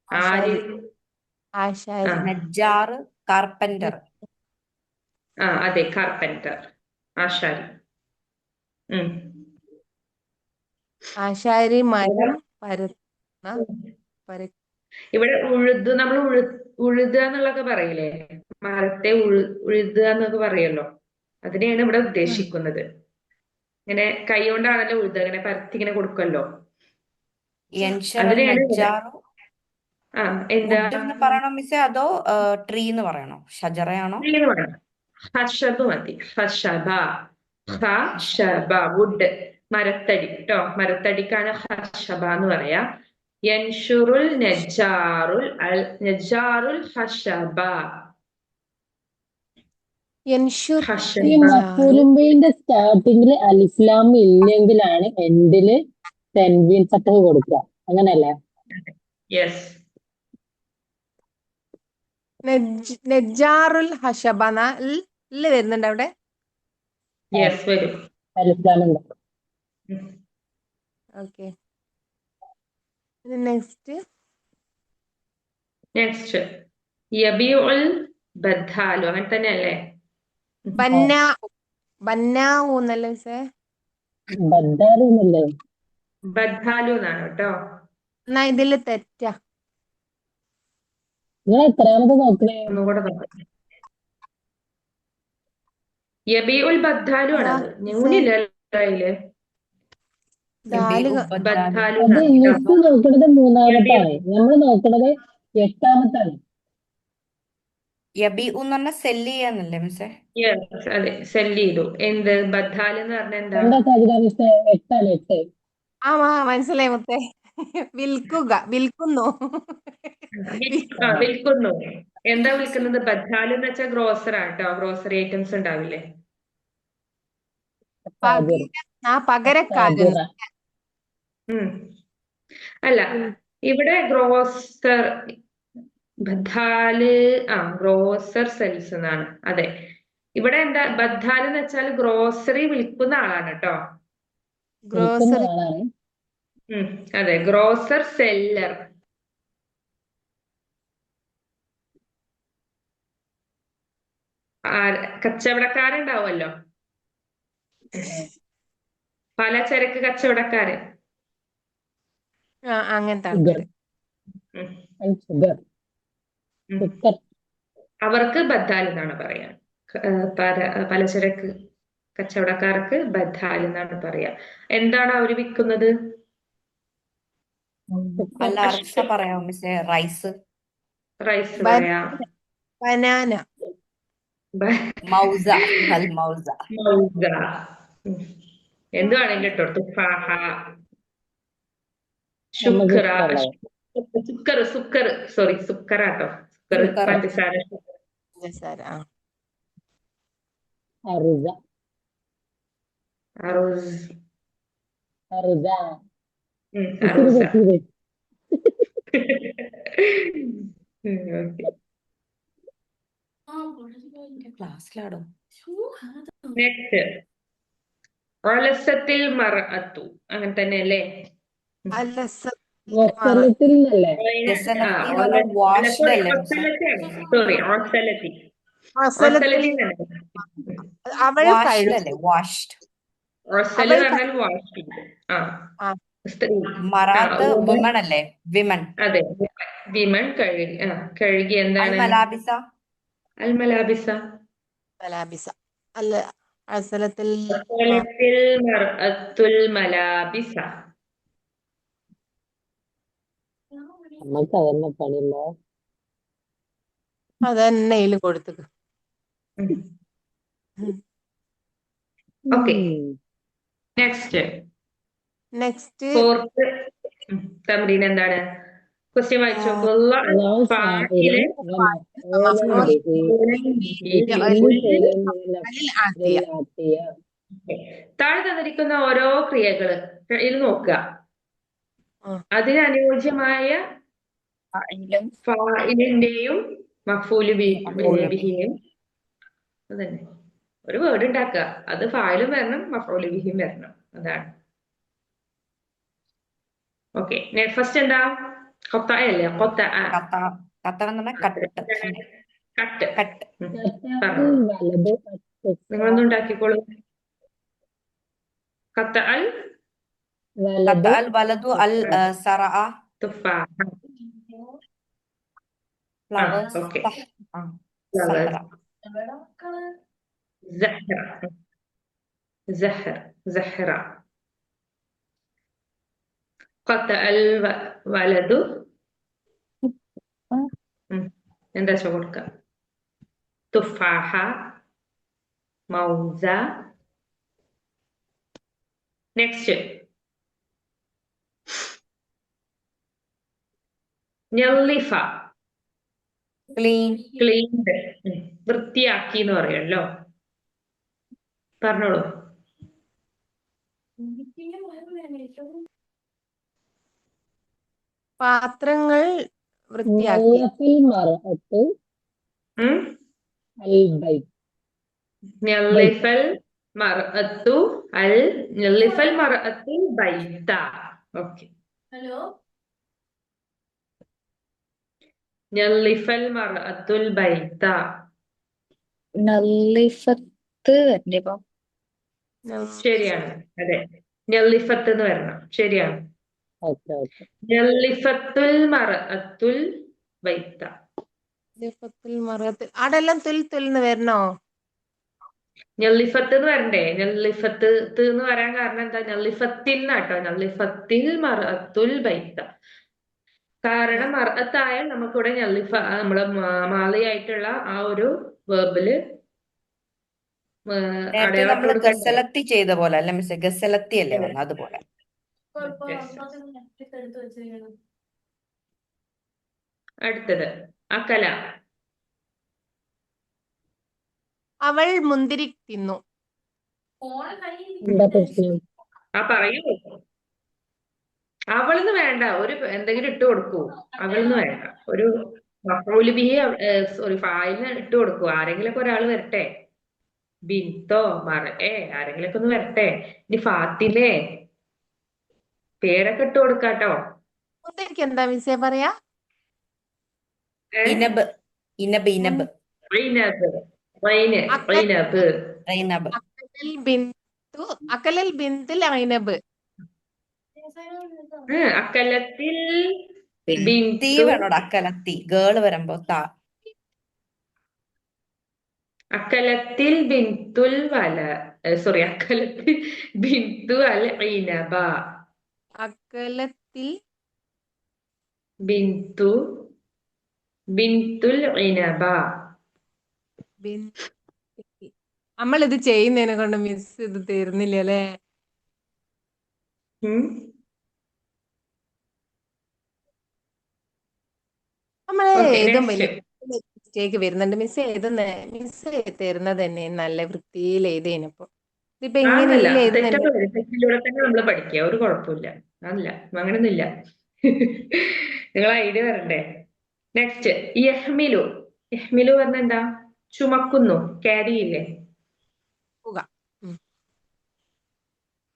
ആര്? ആശാരി. നജ്ജാർ കാർപ്പന്റർ. അതെ, കാർപ്പന്റർ, ആശാരി. ആശാരി മരം ഇവിടെ ഉഴുത്, നമ്മൾ ഉഴുതുക എന്നുള്ളതൊക്കെ പറയില്ലേ? മരത്തെ ഉഴുതുക എന്നൊക്കെ പറയല്ലോ. അതിനെയാണ് ഇവിടെ ഉദ്ദേശിക്കുന്നത്. ഇങ്ങനെ കൈ കൊണ്ടാണല്ലോ ഉഴുതുക, ഇങ്ങനെ പരത്തി ഇങ്ങനെ കൊടുക്കല്ലോ. അതിനെയാണ് എന്താ എന്ന് പറയണോ മിസ്സേ? അതോ ട്രീ എന്ന് പറയണോ? ഷജറയാണോ? ഹഷബ് മതി. ഹഷബ വുഡ്, മരത്തടി കേട്ടോ. മരത്തടിക്കാണ് ഹഷബ എന്ന് പറയാ. യൻഷുറുൽ നജ്ജാറുൽ ഹഷബ. ഈ മഫൂലുംബിന്റെ സ്റ്റാർട്ടിങ്ങിൽ അലിസ്ലാം ഇല്ലെങ്കിലാണ് എൻഡില് തെൻവീൻ ഫത്തഹ് കൊടുക്കുക, അങ്ങനല്ലേ? യെസ്. നജ്ജാറുൽ ഹഷബ വരുന്നുണ്ട് അവിടെ. യെസ്, വരും. അലിസ്ലാം ഉണ്ട്. ഓക്കെ. നെക്സ്റ്റ് യബീഉൽ ബദ്ദാലു. അങ്ങനെ തന്നെയല്ലേ? ബന്നാഉ എന്നല്ലേ മിസ്സേ? ബദ്ദാലു എന്നല്ലേ? ബദ്ദാലു എന്നാണ് കേട്ടോ. എന്നാ ഇതില് തെറ്റാ. നിങ്ങൾ എത്രാമത് നോക്കണേ? ഒന്നുകൂടെ നോക്കാം. യബീഉൽ ബദ്ദാലു ആണത്. ന്യൂനില്ല അതില്. ബദ്ദാലു അത് നെക്സ്റ്റ് നോക്കണത് മൂന്നാമത്താണ്, നമ്മൾ നോക്കണത് എട്ടാമത്താണ്. യബീഉ എന്ന് പറഞ്ഞാൽ സെല്ല് ചെയ്യാന്നല്ലേ മിസ്സേ? അതെ, സെല്ല് ചെയ്തു. എന്ത്? ബദ്ദാൽ എന്ന് പറഞ്ഞാൽ എന്താ? എന്താ സാധ്യത മിസ്സേ? 8 ആണ്. 8. മനസ്സിലായി മുത്തേ. വിൽക്കുന്നു. വിൽക്കുന്നു. എന്താ വിൽക്കുന്നത്? ബദ്ദാൽ എന്ന് വെച്ചാൽ ഗ്രോസറാണ് കേട്ടോ. ഗ്രോസറി ഐറ്റംസ് ഉണ്ടാവില്ലേ? ഫാദിർ പകരക്കാരൻ. ഫാദിറ ഉം. അല്ല, ഇവിടെ ഗ്രോസർ ബദ്ധാല് ഗ്രോസർ സെൽസ് എന്നാണ്. അതെ, ഇവിടെ എന്താ ബദ്ധാല് എന്ന് വെച്ചാൽ ഗ്രോസറി വിൽക്കുന്ന ആളാണ് കേട്ടോ. വിൽക്കുന്ന ഗ്രോസറി. ആളാണ്. അതെ, ഗ്രോസർ സെല്ലർ. കച്ചവടക്കാരുണ്ടാവുമല്ലോ, പലചരക്ക് കച്ചവടക്കാരൻ. അങ്ങനത്തെ ഷുഗർ ആൾക്കാര്. ഉം. ആൻഡ് ഷുഗർ ഉം. സുക്കർ അവർക്ക് ബദ്ദാൽ എന്നാണ് പറയാ. പലചരക്ക് കച്ചവടക്കാർക്ക് ബദ്ദാൽ എന്നാണ് പറയാ. എന്താണ് അവർ വിൽക്കുന്നത്? സുക്കർ അല്ല അർഷ പറയാമോ മിസ്സേ? റൈസ്. റൈസ് പറയാ. ബനാന. മൗസ. അൽ മൗസ. മൗസ. എന്ത് വേണമെങ്കിലും കേട്ടോ. തുഫാഹ, നമുക്ക് ശുക്ര, ഇഷ്ടമുള്ളത്. സുക്കറാട്ടോ. സുക്കർ, സുക്കർ. പഞ്ചസാര. പഞ്ചസാര. അറുസ അറൂസ്. അറുസ ഇത്തിരി അറൂസ. തെറ്റിയത്. ക്ലാസ്സിലാടോ. നെക്സ്റ്റ്, ഒലസത്തിൽ മറഅത്തു. അങ്ങനെ തന്നെയല്ലേ? വസ്ത്രത്തിൽ നിന്നല്ലേ? ഗസലത്തി എന്ന് പറഞ്ഞാൽ വാഷ്ഡ് അല്ലേ മിസ്സേ? സോറി, ഓസലത്തി. അസലത്തിൽ ഓസലത്തി തന്നെ. അവൾ വാഷ്ഡ് അല്ലേ? വാഷ്ഡ്. ഓസല് പറഞ്ഞാൽ വാഷ്. ആ. സ്ത്രീ. മറാത്ത് വിമൺ അല്ലേ? വിമൺ. അതെ, വിമൺ കഴുകി. അൽ എന്താണ് മലാബിസ. അൽ മലാബിസ? മലാബിസ. അല്ല, അസലത്തിൽ ഒസലത്തിൽ മർഅത്തുൽ മലാബിസ. നമ്മൾക്ക് അതന്നെ പണിയല്ലോ. അതന്നെ ഇതില് കൊടുത്തത്. ഓക്കെ, നെക്സ്റ്റ് ഫോർത്ത് തമ്രീൻ എന്താണ്? ക്വസ്റ്റ്യൻ വായിച്ചു. അല്ലാഹു ഫാഇല് ഫാഇലൻ ബിഹി ആതിയ. താഴെ തന്നിരിക്കുന്ന ഓരോ ക്രിയകള് ഇതിൽ നോക്കുക. അതിന് അനുയോജ്യമായ ഫാഇലിന്റെയും മഫ്ഊലു ബിഹിയും അതന്നെ ഒരു വേർഡ് ഉണ്ടാക്കുക. അത് ഫായിലും വരണം, മഫ്ഊലു ബിഹിയും വരണം. അതാണ്. ഓക്കെ, ഫസ്റ്റ് എന്താ? കൊത്ത അല്ലേ? കൊത്ത. കത്ത. കത്ത എന്ന് പറഞ്ഞാൽ കട്ട്. കട്ട്. കട്ട്. വലത് നിങ്ങളൊന്നും ഉണ്ടാക്കിക്കോളൂ. കത്ത അൽ കത്ത അൽ വലതു അൽ സറഅ. തുഫാഹ. ഫ്ലവേഴ്സ്. ഓക്കെ, സഹറ. زهرة. قطع الولد. എന്താ കൊടുക്കുക? തുഫാഹ, മൗസ. നെക്സ്റ്റ്, ഞല്ലിഫ. ക്ലീൻഡ്, വൃത്തിയാക്കി എന്ന് പറയുമല്ലോ. പറഞ്ഞോളൂ. പാത്രങ്ങൾ വൃത്തിയാക്കി. ഞല്ലിഫൽ മർഅത്തു ബൈത. ഓക്കെ, ഞല്ലിഫൽ മർഅത്തുൽ ബൈത. നല്ലിഫത്ത് അല്ലേ ഇപ്പൊ? ശരിയാണ്. അതെ, ഞല്ലിഫത്ത് എന്ന് വരണം. ശരിയാണ്. ഞല്ലിഫത്തുൽ മർഅത്തുൽ ബൈത. അവിടെല്ലാം തുൽ വരണോ? ഞല്ലിഫത്ത് എന്ന് വരണ്ടേ? ഞല്ലിഫത്ത് എന്ന് വരാൻ കാരണം എന്താ? ഞല്ലിഫത്തിൽ എന്നാട്ടോ. ഞല്ലിഫത്തിൽ മർഅത്തുൽ ബൈത. കാരണം മർഅത്തായാൽ നമുക്കിവിടെ ഞല്ലിഫ നമ്മളെ മാളിയായിട്ടുള്ള ആ ഒരു വേർബില് നേരത്തെ നമ്മൾ ഗസലത്തി ചെയ്ത പോലെ അല്ല മിസ്സേ? ഗസലത്തി അല്ലേ വന്നത്? അതുപോലെ. അടുത്തത് അക്കല. അവൾ മുന്തിരി തിന്നു. എന്താ പ്രശ്നം? ആ പറയൂ. അവളെന്ന് വേണ്ട, ഒരു എന്തെങ്കിലും ഇട്ട് കൊടുക്കൂ. അവളെന്ന് വേണ്ട, ഒരു മഫ്ഊല് ബിഹി, സോറി, ഫായിലിന് ഇട്ട് കൊടുക്കൂ. ആരെങ്കിലൊക്കെ ഒരാൾ വരട്ടെ. ബിൻതോ ആരെങ്കിലൊക്കെ ഒന്ന് വരട്ടെ. ഇനി ഫാത്തിമേ, പേരൊക്കെ ഇട്ട് കൊടുക്കാട്ടോ. മുന്തിരിക്ക് എന്താ മിസ്സേ പറയാ? ഏ ഇനബ് ഇനബ് ഇനബ് റൈനബ്, റൈന്, അക്കൽ റൈനബ്. റൈനബ്. അക്കലൽ ബിന്തിൽ ഐനബ്. അക്കലത്തിൽ തീ ബിന്തു, വേണോടാ, അക്കലത്തി ഗേള് വരുമ്പോ താ. അക്കലത്തിൽ ബിന്തുൽ സോറി, അക്കലത്തിൽ ബിന്തു അൽ ഐനബ. അക്കലത്തിൽ ബിന്തു, ബിന്തുൽ ഐനബ. ബിന്തി. നമ്മളിത് ചെയ്യുന്നതിനെ കൊണ്ട് മിസ് ഇത് തരുന്നില്ല അല്ലേ? ഉം. നമ്മളെ ഓക്കെ, ഇതും നെക്സ്റ്റ്. വലിയ മിസ്റ്റേക്ക് വരുന്നുണ്ട്. മിസ് എഴുതുന്ന മിസ് തരുന്നത് തന്നെ നല്ല വൃത്തിയിൽ എഴുതേനപ്പൊ. ഇതിപ്പോ ആന്നല്ല, ഇങ്ങനെയല്ലേ എഴുതുന്നുണ്ട്. തെറ്റൊക്കെ വരും. തെറ്റിലൂടെ തന്നെ നമ്മൾ പഠിക്കുക, ഒരു കുഴപ്പമില്ല. അതല്ല, അങ്ങനൊന്നുമില്ല. നിങ്ങൾ ഐഡിയ വരണ്ടേ. നെക്സ്റ്റ്, യഹ്മിലു. യഹ്മിലു പറഞ്ഞ എന്താ? ചുമക്കുന്നു, ക്യാരി ഇല്ലേ. പോക. ഉം.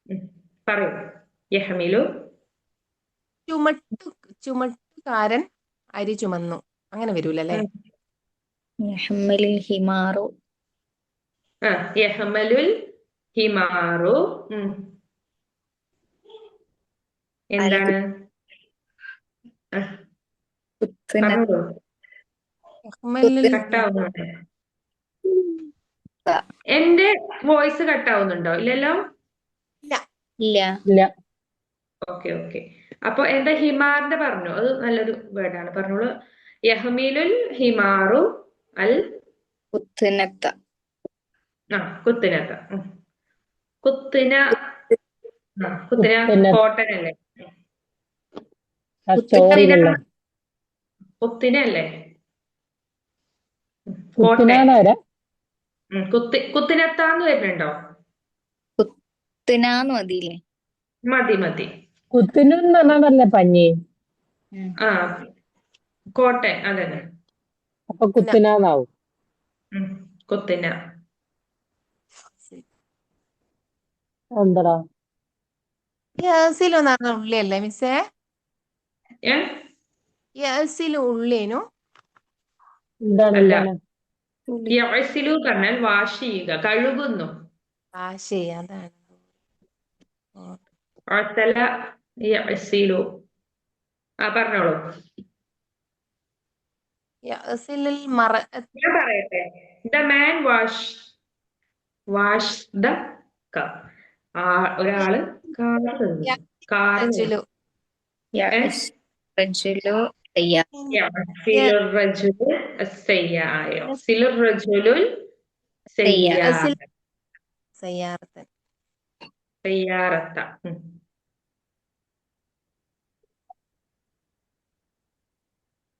ഉം. പറയൂ. യഹ്മിലു. ചുമട്ടുകാരൻ അരി ചുമന്നു. അങ്ങനെ വരൂലല്ലേ? ഉം. يحمل الحمار യഹ്മലുൽ ഹിമാറു. ഉം. എന്താണ്? ആ, القطن പറഞ്ഞോളൂ. യഹ്മലുൽ കട്ടാവുന്നുണ്ട്. എന്റെ വോയിസ് കട്ടാവുന്നുണ്ടോ? ഇല്ലല്ലോ. ഇല്ല. ഇല്ല. ഇല്ല. Okay, okay. അപ്പൊ എന്താ ഹിമാറിന്റെ പറഞ്ഞു? അത് നല്ലൊരു വേർഡാണ്, പറഞ്ഞോളൂ. യഹ്മിലുൽ ഹിമാറു അൽ കുത്തുനത്ത. കുത്തിനത്ത. കുത്തിന. കുത്തിന പിന്നെ കോട്ടൺ അല്ലേ? ആ കുത്തിന, സ്റ്റോറിയിലല്ലോ. കുത്തിന അല്ലേ? കോട്ടെ. കുത്തിനാന്നാരാ? കുത്തിനത്താന്ന് വരുന്നുണ്ടോ? കുത്തുനാന്ന് മതിയില്ലേ? മതി, മതി. കുത്തിനെന്ന് പറഞ്ഞാലല്ലേ പഞ്ഞി. ഉം. ആ, കോട്ടെ, അതന്നെ. അപ്പൊ കുത്തിനാന്നാവും. കുത്തിന. എന്താടാ? യസിലു എന്ന് പറഞ്ഞ ഉള്ളിയല്ലേ മിസ്സേ? ഏ യസിലു ഉള്ളിയേനു. എന്താണ് അല്ല, എന്താണ്? പുളി. യഅ്സിലു പറഞ്ഞാൽ വാഷ് ചെയ്യുക, കഴുകുന്നു. ശരി, അതാണ്. അഅ്സല യഅ്സിലു. പറഞ്ഞോളൂ. യസിലുൽ മറ ഞാൻ പറയട്ടെ. The man wash the car. ഒരാള് കാറ് കഴുകുന്നു. കാറ് റജുലു. റജുലു തയ്യാർ. യഅ്സിലു റജുലു അസ്സയ്യാറ. യഅ്സിലു റജുലുൽ സയ്യാറ. യസിൽ സയ്യാറത്തൻ. സയ്യാറത്ത.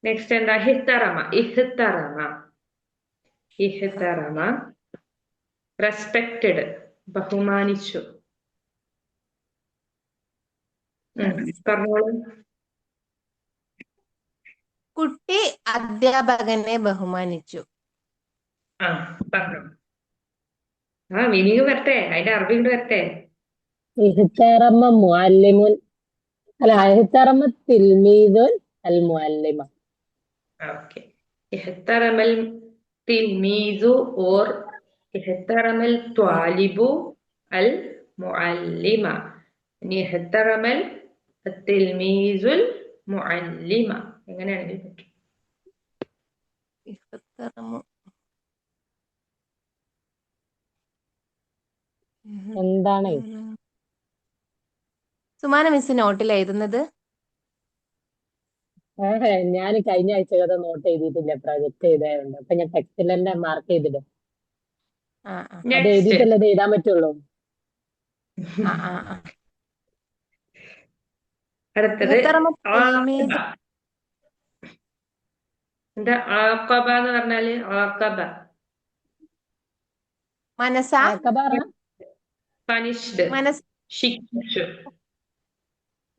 നെക്സ്റ്റ് എന്താ? ഹിത്തറമ. ഇഹ്തറമ റെസ്പെക്റ്റഡ്, ബഹുമാനിച്ചു. പറഞ്ഞോളൂ. കുട്ടി അധ്യാപകനെ ബഹുമാനിച്ചു. പറഞ്ഞു. മീനിങ് വരട്ടെ, അതിന്റെ അറബി കൊണ്ട് വരട്ടെ. ഇഹ്തറമ മുഅല്ലിമുൻ, അല്ല, ഇഹ്തറമ തിൽമീദുൻ അൽ മുഅല്ലിമ. ഓക്കെ. ഇഹ്തറമൽ തിൽമീസു ഓർ ഇഹ്തറമൽ ത്വാലിബു അൽ മുഅല്ലിമ. ഇനി ഇഹ്തറമൽ തിൽമീസുൽ മുഅല്ലിമ, എങ്ങനെയാണെങ്കിൽ പറ്റും. ഇഹ്തറമു. എന്താണ്? സുമാന മിസ് നോട്ടിൽ എഴുതുന്നത്. ഞാൻ കഴിഞ്ഞ ആഴ്ച നോട്ട് എഴുതിയിട്ടില്ല, പ്രൊജക്ട് ചെയ്തതുകൊണ്ട്. അപ്പൊ ഞാൻ ടെക്സ്റ്റിൽ തന്നെ മാർക്ക് ചെയ്തിടും. അത് നെക്സ്റ്റ്. എഴുതിയിട്ടല്ലേ അത് എഴുതാൻ പറ്റുള്ളൂ. അടുത്തത് ഇഹ്തറമ ആഖബ. തിൽമീദ്. എന്താ ആഖബ എന്ന് പറഞ്ഞാല്? ആഖബ മനസാ. ആക്കബ പറഞ്ഞ പനിഷ്ഡ്, മനസ്സ് ശിക്ഷിച്ചു.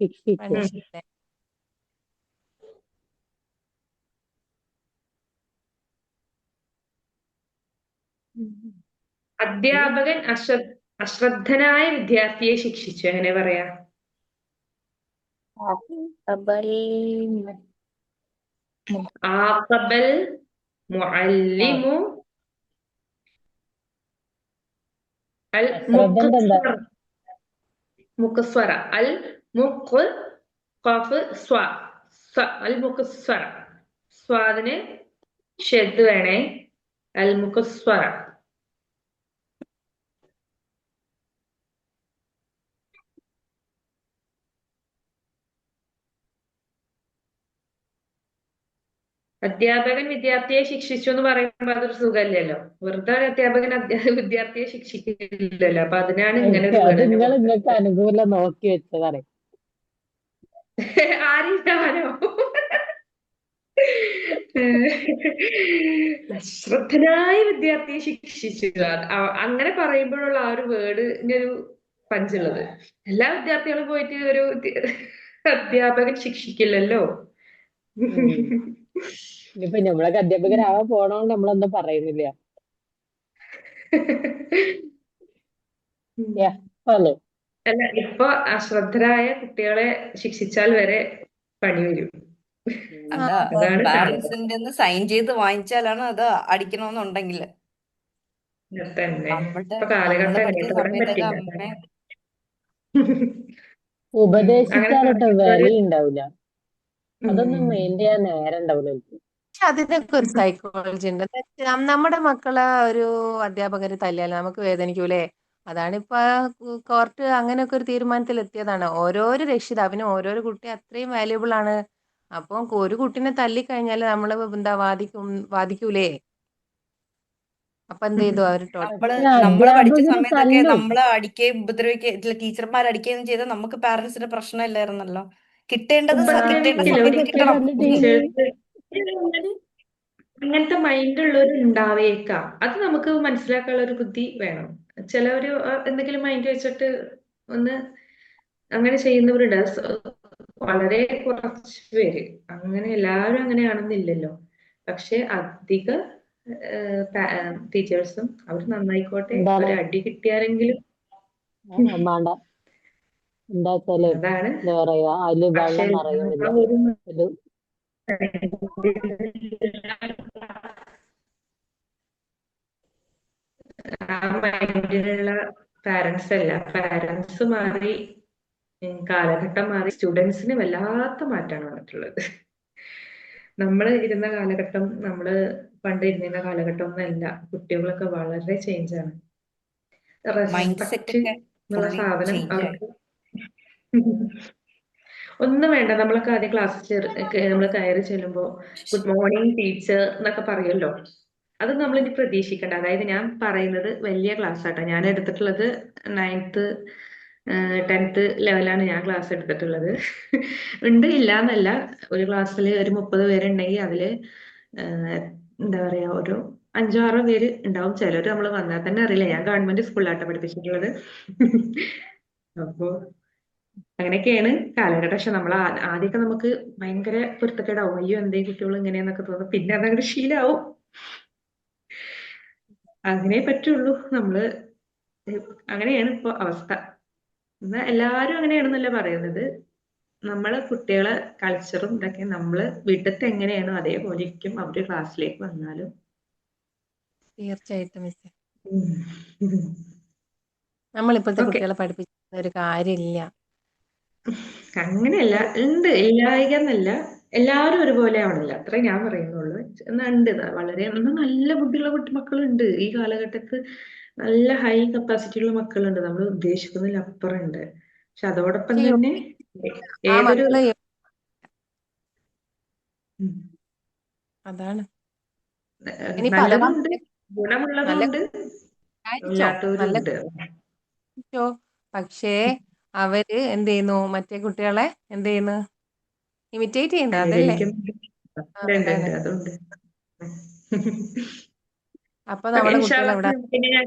ശിക്ഷിച്ചു. പണിഷ്ഡ്. അധ്യാപകൻ അശ്രദ്ധനായ വിദ്യാർത്ഥിയെ ശിക്ഷിച്ചു. എങ്ങനെ പറയാ? അബൽ ആഖബൽ മുഅല്ലിമു അൽ അശ്രദ്ധന്റെ എന്താ? മുഖസ്വറ അൽ മുഖ് ഖാഫ് സ്വ അൽ മുഖസ്വറ. സ്വാദിന് ഷെദ് വേണേ. അൽ മുഖസ്വറ. അധ്യാപകൻ വിദ്യാർത്ഥിയെ ശിക്ഷിച്ചു എന്ന് പറയുമ്പോൾ അതൊരു സുഖമില്ലല്ലോ. വെറുതെ അധ്യാപകൻ വിദ്യാർത്ഥിയെ ശിക്ഷിക്കില്ലല്ലോ. അപ്പൊ അതിനാണ് ഇങ്ങനെ ഒരു അത് വേർഡ് നിങ്ങൾ കൊടുത്തത്. നിങ്ങൾക്ക് അനുകൂലം നോക്കി വെച്ചതാണ്. ആരില്ലാനോ? അശ്രദ്ധനായ വിദ്യാർത്ഥിയെ ശിക്ഷിച്ചു. അങ്ങനെ പറയുമ്പോഴുള്ള ആ ഒരു വേർഡിനൊരു പഞ്ചുള്ളത്. എല്ലാ വിദ്യാർത്ഥികളും പോയിട്ട് ഒരു അധ്യാപകൻ ശിക്ഷിക്കില്ലല്ലോ. ഇനിയിപ്പോ നമ്മളൊക്കെ അധ്യാപകരാവാൻ പോണോണ്ട് നമ്മളൊന്നും പറയുന്നില്ല. ഹലോ. അല്ല, ഇപ്പൊ അശ്രദ്ധരായ കുട്ടികളെ ശിക്ഷിച്ചാൽ വരെ പണി വരും. അതാ അതാണ് കാര്യം. പാരന്റ്സിന്റെ സൈൻ ചെയ്ത് വാങ്ങിച്ചാലാണ് അത് അടിക്കണമെന്നുണ്ടെങ്കിൽ. തന്നെ നമ്മളുടെ ഇപ്പൊ നമ്മള് കാലഘട്ടം പഠിച്ച എങ്ങനെയാ, വിടാൻ സമയത്തൊക്കെ പറ്റില്ല. അമ്മ അങ്ങനെ ഉപദേശിച്ചാലിട്ട് പറയുന്നവര് വിലയുണ്ടാവില്ല. അതൊന്നും മെയിൻ ചെയ്യാൻ നേരം ഉണ്ടാവില്ല എനിക്ക്. പക്ഷെ അതിനൊക്കെ ഒരു സൈക്കോളജി ഉണ്ട്. എന്ന് വെച്ചാ നമ്മുടെ മക്കളെ ഒരു അധ്യാപകര് തല്ലിയാൽ നമുക്ക് വേദനിക്കൂലേ? അതാണിപ്പോ കോർട്ട് അങ്ങനെയൊക്കെ ഒരു തീരുമാനത്തിൽ എത്തിയതാണ്. ഓരോരോ രക്ഷിതാവിനും ഓരോരോ കുട്ടി അത്രയും വാല്യുബിൾ ആണ്. അപ്പം ഒരു കുട്ടിനെ തല്ലിക്കഴിഞ്ഞാൽ നമ്മള് എന്താ വാദിക്കൂലേ? അപ്പൊ എന്ത് ചെയ്തു അവര് നമ്മള് പഠിച്ച അധ്യാപകര് സമയത്തൊക്കെ തല്ലും. നമ്മള് അടിക്കുകയും ഉപദ്രവിക്കുകയും ടീച്ചർമാർ അടിക്കുകയും ചെയ്താൽ നമുക്ക് പാരന്റ്സിന് പ്രശ്നമില്ലായിരുന്നല്ലോ. കിട്ടേണ്ട ഉപദ്രവിക്കില്ല. സമയത്ത് നമ്മളൊക്കെ കിട്ടണം. തല്ലിട്ടീന്. അങ്ങനത്തെ മൈൻഡ് ഉള്ളവർ ഉണ്ടാവേക്കാം. അത് നമുക്ക് മനസ്സിലാക്കാനുള്ള ഒരു ബുദ്ധി വേണം. ചിലവര് എന്തെങ്കിലും മൈൻഡ് വെച്ചിട്ട് ഒന്ന് അങ്ങനെ ചെയ്യുന്നവരുണ്ട്. വളരെ കുറച്ച് പേര്. അങ്ങനെ എല്ലാവരും അങ്ങനെയാണെന്നില്ലല്ലോ. പക്ഷെ അധിക ടീച്ചേഴ്സും അവർ നന്നായിക്കോട്ടെ, എന്താണ് ഒരു അടി കിട്ടിയാലെങ്കിലും വേണ്ട. എന്താ വെച്ചാല് അതാണ്. എന്താ പറയാ, അതില് പക്ഷെ വെള്ളം നിറയുന്നില്ല. ഒരു ഇത് ആ മൈൻഡിലുള്ള പാരന്റ്സ് അല്ല. പാരന്റ്സ് മാറി, കാലഘട്ടം മാറി. സ്റ്റുഡൻസിന് വല്ലാത്ത മാറ്റമാണ് വന്നിട്ടുള്ളത്. നമ്മൾ ഇരുന്ന കാലഘട്ടം, നമ്മള് പണ്ട് ഇരുന്നിരുന്ന കാലഘട്ടം ഒന്നല്ല. കുട്ടികളൊക്കെ വളരെ ചേഞ്ച് ആണ്. മൈൻഡ് സെറ്റ് റെസ്പെക്ട് ഒക്കെ എന്നുള്ള ഫുള്ളി സാധനം ചേഞ്ച് ആയി. അവർക്ക് ഒന്നും വേണ്ട. നമ്മളൊക്കെ ആദ്യം ക്ലാസ്സിൽ നമ്മൾ കയറി ചെല്ലുമ്പോ ഗുഡ് മോർണിംഗ് ടീച്ചർ എന്നൊക്കെ പറയുമല്ലോ. അത് നമ്മൾ ഇനി പ്രതീക്ഷിക്കണ്ട. അതായത് ഞാൻ പറയുന്നത് വലിയ ക്ലാസ് ആട്ടോ. ഞാൻ എടുത്തിട്ടുള്ളത് 9th 10th ലെവലാണ് ഞാൻ ക്ലാസ് എടുത്തിട്ടുള്ളത്. ഉണ്ട്, ഇല്ല എന്നല്ല. ഒരു ക്ലാസ്സിൽ ഒരു 30 പേരുണ്ടെങ്കിൽ അതില് എന്താ പറയാ, ഒരു 5-6 പേര് ഉണ്ടാവും. ചിലര് നമ്മൾ വന്നാൽ തന്നെ അറിയില്ല. ഞാൻ ഗവൺമെന്റ് സ്കൂളിലാട്ടോ പഠിപ്പിച്ചിട്ടുള്ളത്. അപ്പോ അങ്ങനെയൊക്കെയാണ് കാലഘട്ടം. പക്ഷെ നമ്മൾ ആദ്യമൊക്കെ നമുക്ക് ഭയങ്കര പൊരുത്തക്കേടാവും. അയ്യോ, എന്തേ കുട്ടികൾ ഇങ്ങനെയെന്നൊക്കെ തോന്നും. പിന്നെ അതങ്ങോട്ട് ശീലാവും. അങ്ങനെ പറ്റുള്ളൂ. നമ്മള് അങ്ങനെയാണ് ഇപ്പൊ അവസ്ഥ. എന്നാ എല്ലാരും അങ്ങനെയാണെന്നല്ല പറയുന്നത്. നമ്മളെ കുട്ടികളെ കൾച്ചറും ഇതൊക്കെ നമ്മള് വീട്ടിലത്തെ എങ്ങനെയാണോ അതേപോലെ ഇരിക്കും അവര് ക്ലാസ്സിലേക്ക് വന്നാലും. തീർച്ചയായിട്ടും മിസ്സേ. നമ്മളിപ്പോഴത്തെ ഓക്കെ, കുട്ടികളെ പഠിപ്പിക്കുന്ന ഒരു കാര്യമില്ല. അങ്ങനെയല്ല. ഉണ്ട്, ഇല്ലായിക എന്നല്ല. എല്ലാവരും ഒരുപോലെ ആവണില്ല, അത്രേ ഞാൻ പറയുന്നുള്ളൂ. എന്നാ ഉണ്ട്, വളരെ നല്ല ബുദ്ധിയുള്ള മക്കളുണ്ട് ഈ കാലഘട്ടത്ത്. നല്ല ഹൈ കപ്പാസിറ്റി ഉള്ള മക്കളുണ്ട്. നമ്മൾ ഉദ്ദേശിക്കുന്നതിൽ അപ്പുറം ഉണ്ട്. പക്ഷെ അതോടൊപ്പം പക്ഷെ തന്നെ ആ ഏതൊരു മക്കള് ഉം, അതാണ്. ഇനിയിപ്പോ അഥവാ നല്ലതുണ്ട്, ഗുണമുള്ളതും നല്ല ഉണ്ട്, വിചാരിച്ചോ, ഇല്ലാത്തവരും നല്ല ഉണ്ട്. വിചാരിച്ചോ, പക്ഷേ അവര് എന്ത് ചെയ്യുന്നു? മറ്റേ കുട്ടികളെ എന്ത് ചെയ്യുന്നു? ഇമിറ്റേറ്റ് ചെയ്യുന്നു. അതല്ലേ? അനുകരിക്കുന്നുണ്ട്. ഉണ്ട്, അതാണ്. ഉണ്ട്, അതുണ്ട്. അപ്പൊ ഓക്കെ, നമ്മുടെ ഇൻഷാ കുട്ടികളെ അല്ലാഹ് ഇവിടെ പിന്നെ ഞാൻ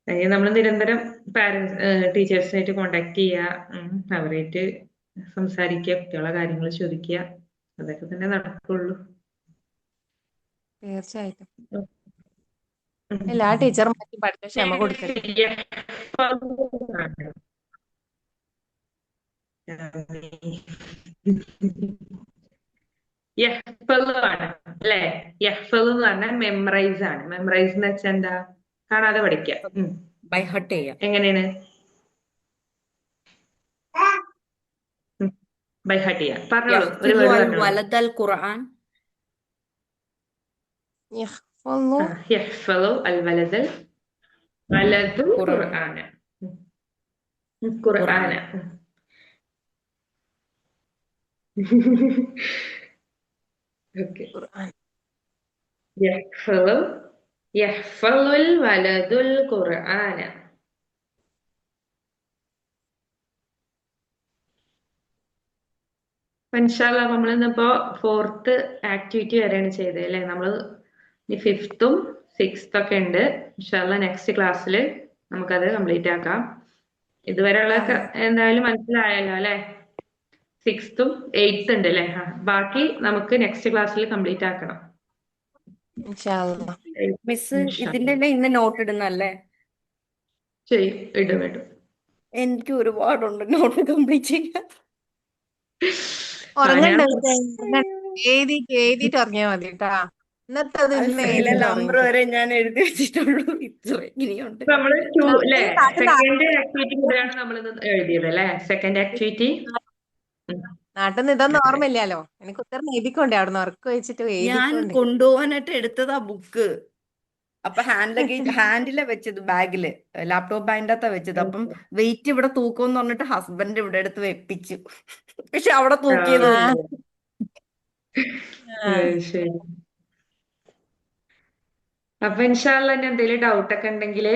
അതിന് നമ്മൾ നിരന്തരം പാരന്റ്സ് ടീച്ചേഴ്സിനായിട്ട് കോണ്ടാക്ട് ചെയ്യുക, അവരായിട്ട് സംസാരിക്കുക, കുട്ടികളെ കാര്യങ്ങൾ ചോദിക്കുക, അതൊക്കെ തന്നെ നടക്കുള്ളൂ. തീർച്ചയായിട്ടും ഉം. എല്ലാ ടീച്ചർമാർക്കും പഠിച്ച ക്ഷമ കൊടുക്കട്ടെ. യഹ്ഫള് ആണ് അല്ലെ? യഹ്ഫള് എന്ന് പറഞ്ഞാൽ മെമ്മറൈസ് ആണ്. മെമ്മറൈസ് എന്ന് വെച്ചാൽ എന്താ? കാണാതെ പഠിക്കുക. ബൈ ഹർട്ട് ചെയ്യാം. എങ്ങനെയാണ്? ബൈ ഹാർട്ട് ചെയ്യാം. പറഞ്ഞോളൂ, ഒരു യഹ്ഫിളു വേർഡ് അൽ പറഞ്ഞോളൂ. വലദൽ ഖുർആൻ. യഹ്ഫളു യഹ്ഫളു അൽ വലദൽ വലദുൽ ഖുർആൻ. ഖുർആന. ഖുർആന. ഓക്കെ. ഖുർആൻ. യഹ്ഫളുൽ വലദുൽ ഖുർആന. ഇൻഷാല്ലാ നമ്മളിന്നിപ്പോ 4th ആക്ടിവിറ്റി വരെയാണ് ചെയ്തത് അല്ലെ? നമ്മള് ഇനി 5th-ഉം 6th ഒക്കെ ഉണ്ട്. ഇൻഷാല്ലാ നെക്സ്റ്റ് ക്ലാസ്സിൽ നമുക്കത് കംപ്ലീറ്റ് ആക്കാം. ഇതുവരെയുള്ള എന്തായാലും മനസ്സിലായല്ലോ അല്ലെ? 6th-ഉം 8th ഉണ്ട് അല്ലെ? ബാക്കി നമുക്ക് നെക്സ്റ്റ് ക്ലാസ്സിൽ കംപ്ലീറ്റ് ആക്കണം. ഇൻഷാ അല്ലാ. മിസ് ഇതിന്റെ ഇന്ന് നോട്ട് ഇടുന്നല്ലേ? ഇടും. എനിക്ക് ഒരുപാടുണ്ട് നോട്ട് കംപ്ലീറ്റ് ചെയ്യാൻ. ഉറങ്ങണ്ട എഴുതിട്ട് ഉറങ്ങിയാ മതി കേട്ടാ. ഇന്നത്തെ അത് ഇന്ന് എഴുതിട്ട് നമ്പർ വരെ ഞാൻ എഴുതി വെച്ചിട്ടുള്ളൂ. ഇത്ര ഇനിയുണ്ട്. നമ്മള് സെക്കൻഡ് ആക്ടിവിറ്റി മുതലാണ് നമ്മൾ എഴുതിയത് അല്ലെ? സെക്കൻഡ് ആക്ടിവിറ്റി നാട്ടിൽ നിന്ന് ഇതൊന്നും ഓർമ്മയില്ലല്ലോ. എനിക്ക് ഉത്തരം എഴുതിക്കൊണ്ടേ അവിടുന്ന് ഉറക്കം വെച്ചിട്ട് ഞാൻ എഴുതിക്കൊണ്ടേ. കൊണ്ടുപോകാനായിട്ട് എടുത്തതാ ബുക്ക്. അപ്പൊ ഹാൻഡിലെ വെച്ചത്, ബാഗില് ലാപ്ടോപ്പ് ബാഗിൻ്റെ അകത്താ വെച്ചത്. അപ്പം വെയിറ്റ് ഇവിടെ തൂക്കുമെന്ന് പറഞ്ഞിട്ട് ഹസ്ബൻഡ് ഇവിടെ എടുത്ത് വെപ്പിച്ചു. പക്ഷെ അവിടെ തൂക്കിയതുമില്ല. ശരി. അപ്പൊ ഇൻഷാല്ല എന്തെങ്കിലും ഡൗട്ട് ഒക്കെ ഉണ്ടെങ്കിൽ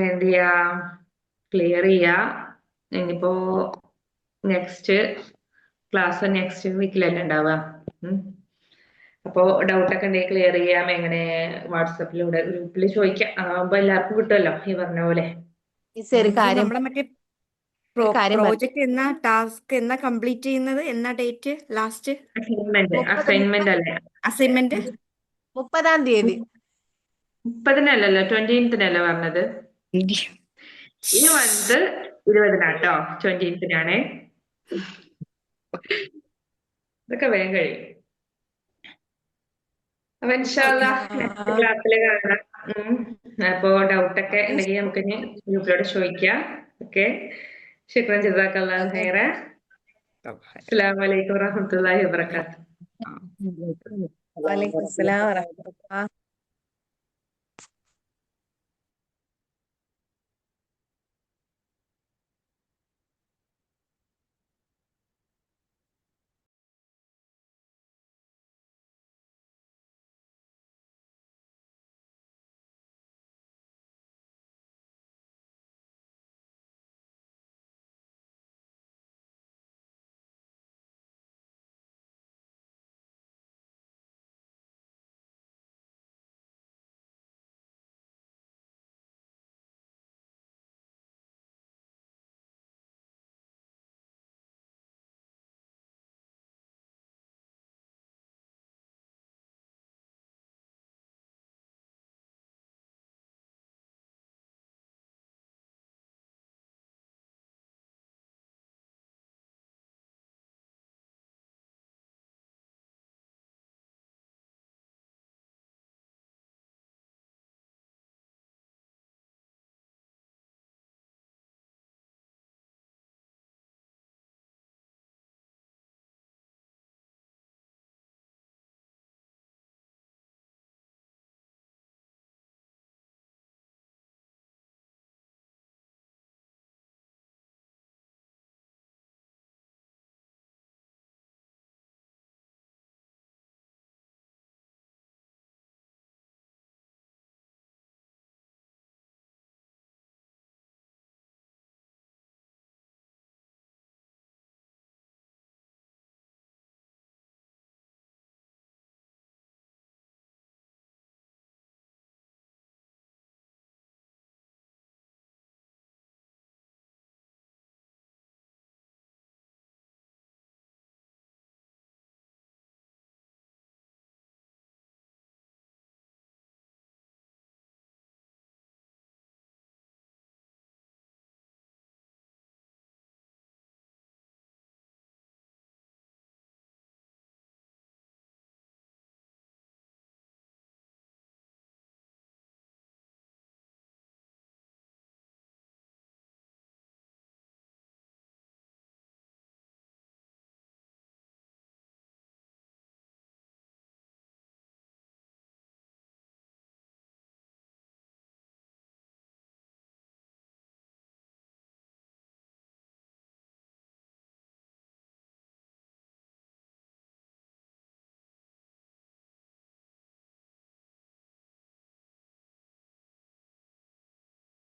എന്ത് ചെയ്യാ, ക്ലിയർ ചെയ്യാ. ഇനിയിപ്പോ നെക്സ്റ്റ് ക്ലാസ് നെക്സ്റ്റ് വീക്കിലല്ലേ ഉണ്ടാവുക. അപ്പോ ഡൗട്ട് ഒക്കെ ഉണ്ടെങ്കിൽ ക്ലിയർ ചെയ്യാം. എങ്ങനെ? വാട്സപ്പിലൂടെ ഗ്രൂപ്പിൽ ചോദിക്കാം. ആകുമ്പോ എല്ലാവർക്കും കിട്ടുമല്ലോ ഈ പറഞ്ഞ പോലെ. നമ്മളെ മറ്റേ പ്രോജക്ട് എന്നാ, ടാസ്ക് എന്നാ കംപ്ലീറ്റ് ചെയ്യുന്നത്? എന്നാ ഡേറ്റ് ലാസ്റ്റ്? അസൈൻമെന്റ് അല്ലേ? അസൈൻമെന്റ് 30-ാം തീയതി. 30-നല്ലല്ലോ, 20-നല്ലേ പറഞ്ഞത്? ഈ മന്ത് 20-നാട്ടോ, 20-നാണേ. ഇതൊക്കെ വേഗം കഴിയും. അപ്പൊ ഇൻഷാല്ലാ നെക്സ്റ്റ് ക്ലാസ്സിൽ കാണാം. അപ്പോ ഡൗട്ടൊക്കെ ഉണ്ടെങ്കിൽ നമുക്ക് ഇനി ഗ്രൂപ്പിലൂടെ ചോദിക്കാം. ഓക്കെ, ശുക്രൻ, ജസാക്കല്ലാഹു ഖൈറ. അസ്സലാമു അലൈക്കും വറഹ്മത്തുള്ളാഹി വബറകാതുഹു. വലൈക്കും അസ്സലാം വറഹ്മത്തുള്ളാഹി.